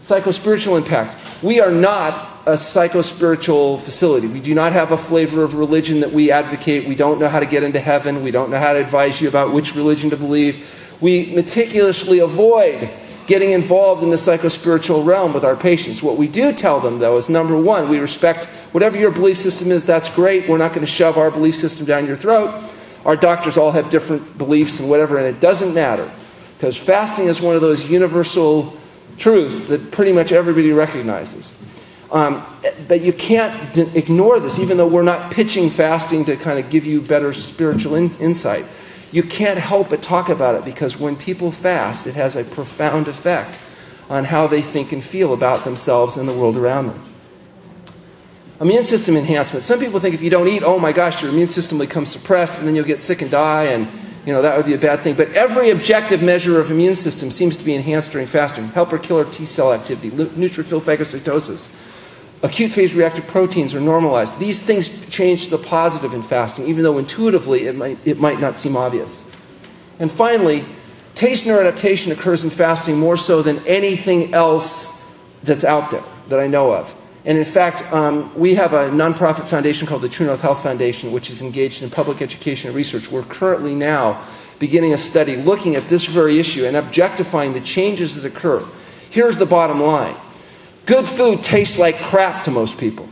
Speaker 2: Psychospiritual impact. We are not a psychospiritual facility. We do not have a flavor of religion that we advocate. We don't know how to get into heaven. We don't know how to advise you about which religion to believe. We meticulously avoid getting involved in the psychospiritual realm with our patients. What we do tell them, though, is number one, we respect whatever your belief system is, that's great. We're not going to shove our belief system down your throat. Our doctors all have different beliefs and whatever, and it doesn't matter. Because fasting is one of those universal truths that pretty much everybody recognizes. But you can't ignore this, even though we're not pitching fasting to kind of give you better spiritual insight. You can't help but talk about it because when people fast, it has a profound effect on how they think and feel about themselves and the world around them. Immune system enhancement. Some people think if you don't eat, oh my gosh, your immune system will become suppressed and then you'll get sick and die, and that would be a bad thing. But every objective measure of immune system seems to be enhanced during fasting. Helper killer T cell activity, neutrophil phagocytosis. Acute phase reactive proteins are normalized. These things change to the positive in fasting, even though intuitively it might not seem obvious. And finally, taste neuroadaptation occurs in fasting more so than anything else that's out there that I know of. And in fact, we have a nonprofit foundation called the True North Health Foundation, which is engaged in public education and research. We're currently now beginning a study looking at this very issue and objectifying the changes that occur. Here's the bottom line. Good food tastes like crap to most people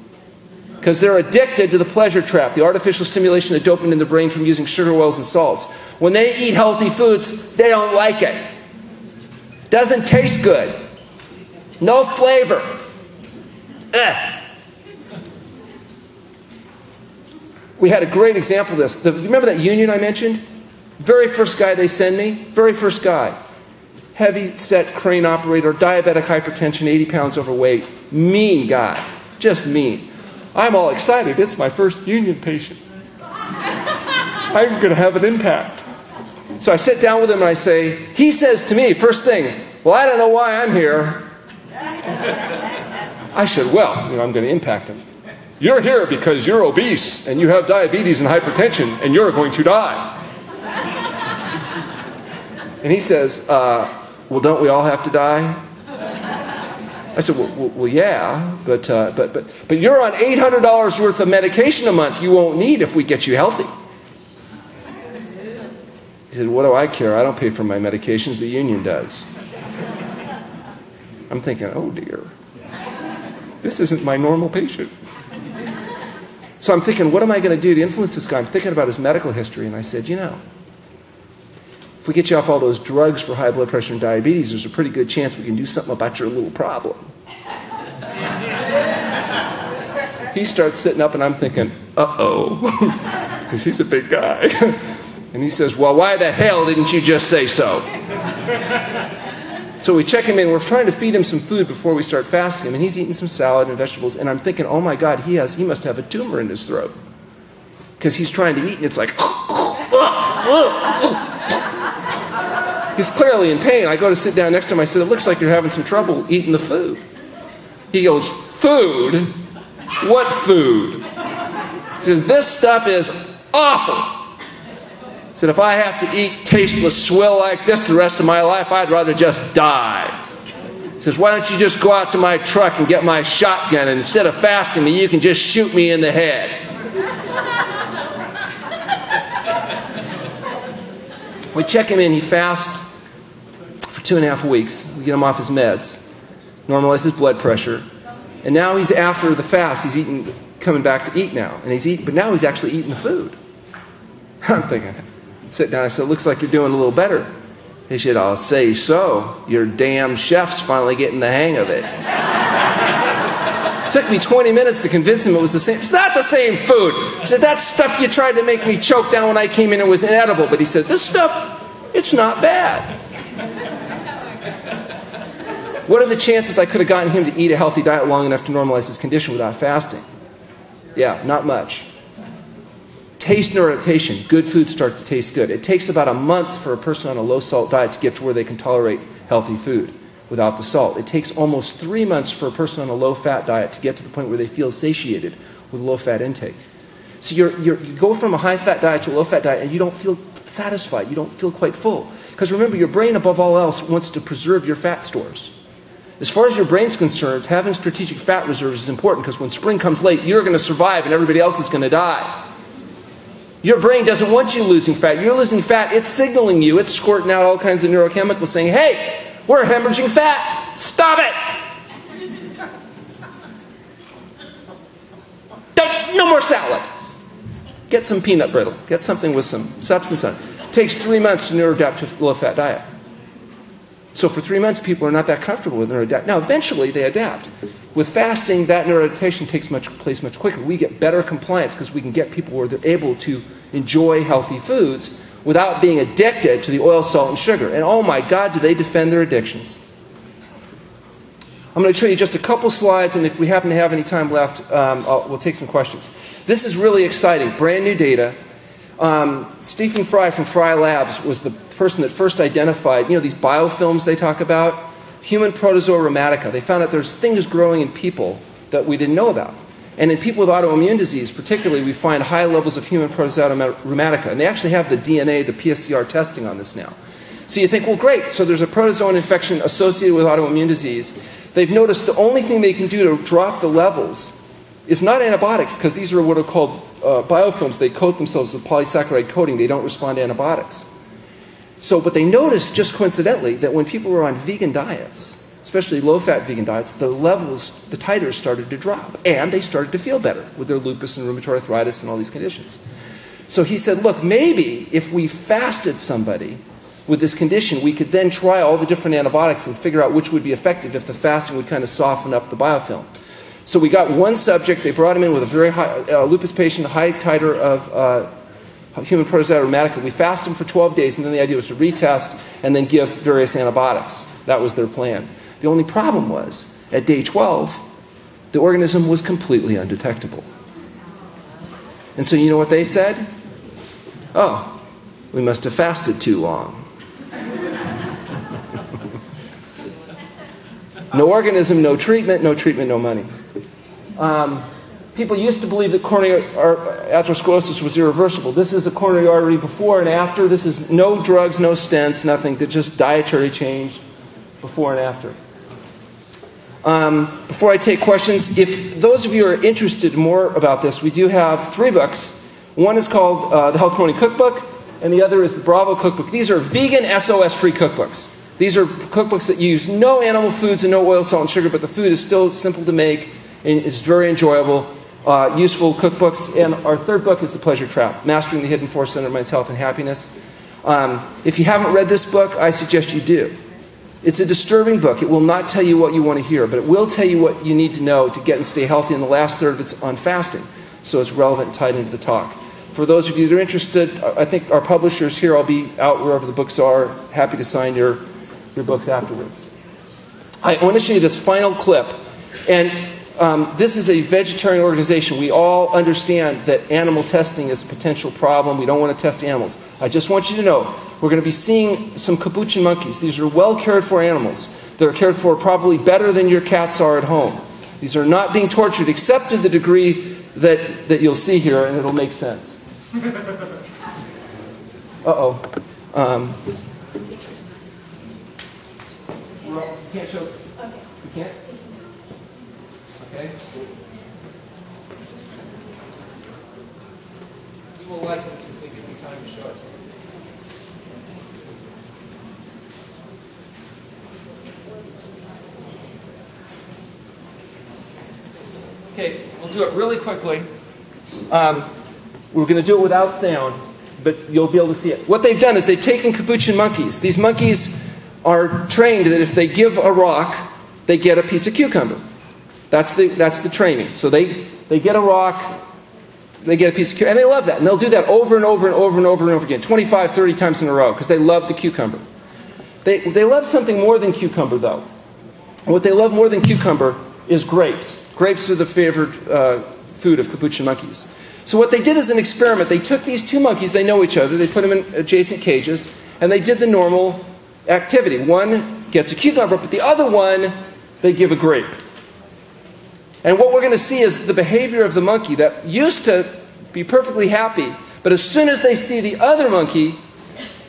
Speaker 2: because they're addicted to the pleasure trap, the artificial stimulation of dopamine in the brain from using sugar, oils, and salts. When they eat healthy foods, they don't like it. Doesn't taste good. No flavor. We had a great example of this. You remember that union I mentioned? Very first guy they send me, very first guy. Heavy-set crane operator, diabetic hypertension, 80 pounds overweight. Mean guy. Just mean. I'm all excited. It's my first union patient. I'm going to have an impact. So I sit down with him and I say, he says to me, first thing, well, I don't know why I'm here. I said, well, I'm going to impact him. You're here because you're obese and you have diabetes and hypertension and you're going to die. And he says, well, don't we all have to die? I said, well, yeah, but you're on $800 worth of medication a month you won't need if we get you healthy. He said, what do I care? I don't pay for my medications, the union does. I'm thinking, oh dear, this isn't my normal patient. So I'm thinking, what am I going to do to influence this guy? I'm thinking about his medical history, and I said, if we get you off all those drugs for high blood pressure and diabetes, there's a pretty good chance we can do something about your little problem. He starts sitting up, and I'm thinking, uh-oh, because he's a big guy. And he says, well, why the hell didn't you just say so? So we check him in. We're trying to feed him some food before we start fasting him, and he's eating some salad and vegetables, and I'm thinking, oh my God, he must have a tumor in his throat. Because he's trying to eat, and it's like... He's clearly in pain. I go to sit down next to him. I said, it looks like you're having some trouble eating the food. He goes, food? What food? He says, this stuff is awful. I said, if I have to eat tasteless swill like this the rest of my life, I'd rather just die. He says, why don't you just go out to my truck and get my shotgun, and instead of fasting me, you can just shoot me in the head. We check him in, he fasts for 2.5 weeks. We get him off his meds, normalize his blood pressure, and now he's after the fast, he's eating, coming back to eat now, and he's eating, but now he's actually eating the food. I'm thinking, sit down, I said, looks like you're doing a little better. He said, I'll say so. Your damn chef's finally getting the hang of it. It took me 20 minutes to convince him it was the same. It's not the same food. He said, that stuff you tried to make me choke down when I came in, it was inedible. But he said, this stuff, it's not bad. What are the chances I could have gotten him to eat a healthy diet long enough to normalize his condition without fasting? Yeah, not much. Taste neuroadaptation. Good foods start to taste good. It takes about a month for a person on a low-salt diet to get to where they can tolerate healthy food without the salt. It takes almost 3 months for a person on a low-fat diet to get to the point where they feel satiated with low-fat intake. So you go from a high-fat diet to a low-fat diet, and you don't feel satisfied. You don't feel quite full. Because remember, your brain, above all else, wants to preserve your fat stores. As far as your brain's concerned, having strategic fat reserves is important, because when spring comes late, you're going to survive and everybody else is going to die. Your brain doesn't want you losing fat. You're losing fat, it's signaling you. It's squirting out all kinds of neurochemicals saying, hey, we're hemorrhaging fat. Stop it. No more salad. Get some peanut brittle. Get something with some substance on it. It takes 3 months to neuroadapt to a low-fat diet. So for 3 months, people are not that comfortable with neuroadapt. Now, eventually, they adapt. With fasting, that neuroadaptation takes place much quicker. We get better compliance because we can get people where they're able to enjoy healthy foods without being addicted to the oil, salt, and sugar. And oh my God, do they defend their addictions. I'm going to show you just a couple slides, and if we happen to have any time left, we'll take some questions. This is really exciting, brand new data. Stephen Fry from Fry Labs was the person that first identified, these biofilms they talk about, human protozoa rheumatica. They found out there's things growing in people that we didn't know about. And in people with autoimmune disease, particularly, we find high levels of human protozoa rheumatica. And they actually have the DNA, the PSCR testing on this now. So you think, well, great, so there's a protozoan infection associated with autoimmune disease. They've noticed the only thing they can do to drop the levels is not antibiotics, because these are what are called biofilms. They coat themselves with polysaccharide coating. They don't respond to antibiotics. So, but they noticed, just coincidentally, that when people were on vegan diets, especially low-fat vegan diets, the levels, the titers started to drop. And they started to feel better with their lupus and rheumatoid arthritis and all these conditions. So he said, look, maybe if we fasted somebody with this condition, we could then try all the different antibiotics and figure out which would be effective if the fasting would kind of soften up the biofilm. So we got one subject, they brought him in with a very high, lupus patient, high titer of human protozoa rheumatica. We fasted him for 12 days, and then the idea was to retest and then give various antibiotics. That was their plan. The only problem was, at day 12, the organism was completely undetectable. And so you know what they said? Oh, we must have fasted too long. No organism, no treatment, no money. People used to believe that coronary atherosclerosis was irreversible. This is a coronary artery before and after. This is no drugs, no stents, nothing. Just dietary change before and after. Before I take questions, if those of you are interested more about this, we do have 3 books. One is called the Health Promoting Cookbook, and the other is the Bravo Cookbook. These are vegan, SOS-free cookbooks. These are cookbooks that use no animal foods and no oil, salt, and sugar, but the food is still simple to make and is very enjoyable, useful cookbooks. And our 3rd book is The Pleasure Trap, Mastering the Hidden Force that Undermines Health and Happiness. If you haven't read this book, I suggest you do. It's a disturbing book. It will not tell you what you want to hear, but it will tell you what you need to know to get and stay healthy. And the last third of it's on fasting, so it's relevant and tied into the talk. For those of you that are interested, I think our publishers here, I'll be out wherever the books are, happy to sign your books afterwards. I want to show you this final clip. And this is a vegetarian organization. We all understand that animal testing is a potential problem. We don't want to test animals. I just want you to know, we're going to be seeing some capuchin monkeys. These are well cared for animals. They're cared for probably better than your cats are at home. These are not being tortured except to the degree that you'll see here, and it'll make sense. Uh-oh. Well, can't show this. Okay. Can't? Okay. You will like this if they give me time to show it. Okay, we'll do it really quickly. We're going to do it without sound, but you'll be able to see it. What they've done is they've taken capuchin monkeys. These monkeys are trained that if they give a rock, they get a piece of cucumber. That's the training. So they get a rock, they get a piece of cucumber, and they love that. And they'll do that over and over and over and over and over again, 25, 30 times in a row, because they love the cucumber. They love something more than cucumber, though. What they love more than cucumber is grapes. Grapes are the favorite food of capuchin monkeys. So what they did as an experiment, they took these two monkeys, they know each other, they put them in adjacent cages, and they did the normal activity. One gets a cucumber, but the other one, they give a grape. And what we're going to see is the behavior of the monkey that used to be perfectly happy, but as soon as they see the other monkey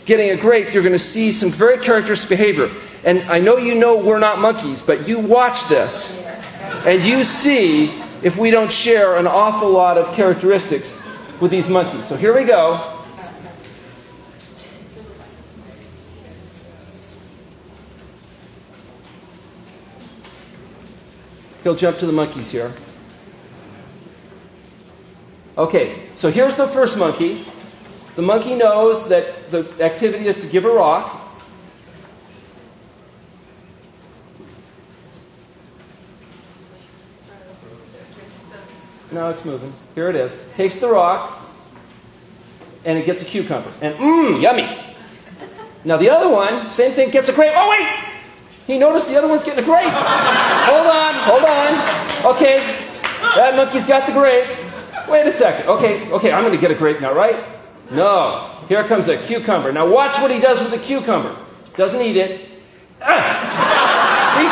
Speaker 2: getting a grape, you're going to see some very characteristic behavior. And I know you know we're not monkeys, but you watch this, and you see if we don't share an awful lot of characteristics with these monkeys. So here we go. He'll jump to the monkeys here. Okay, so here's the first monkey. The monkey knows that the activity is to give a rock. No, it's moving. Here it is. Takes the rock, and it gets a cucumber. And yummy. Now the other one, same thing, gets a grape. Oh, wait! He noticed the other one's getting a grape. Hold on. Okay, that monkey's got the grape. Wait a second. Okay, I'm going to get a grape now, right? No. Here comes a cucumber. Now watch what he does with the cucumber. Doesn't eat it. He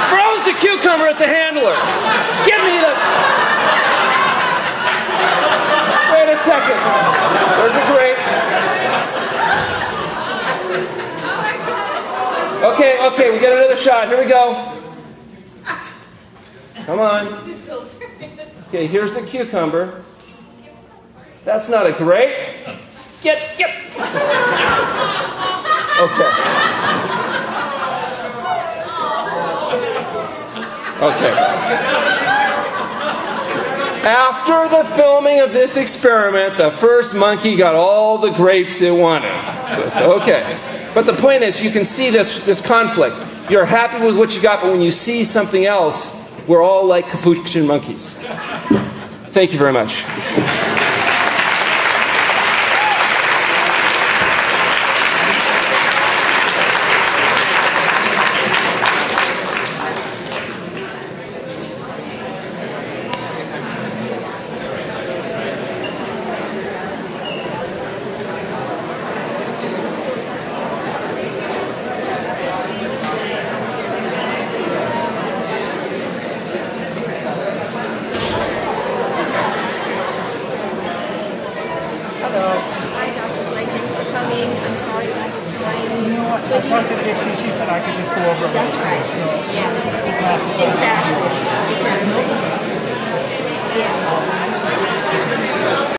Speaker 2: throws the cucumber at the handler. Give me the... Wait a second. There's a grape. Okay, we get another shot. Here we go. Come on. Okay, here's the cucumber. That's not a grape. Get. Okay. After the filming of this experiment, the first monkey got all the grapes it wanted. So it's okay. But the point is, you can see this conflict. You're happy with what you got, but when you see something else, we're all like capuchin monkeys. Thank you very much.
Speaker 3: She said I could just go over. That's right. Yeah. Exactly.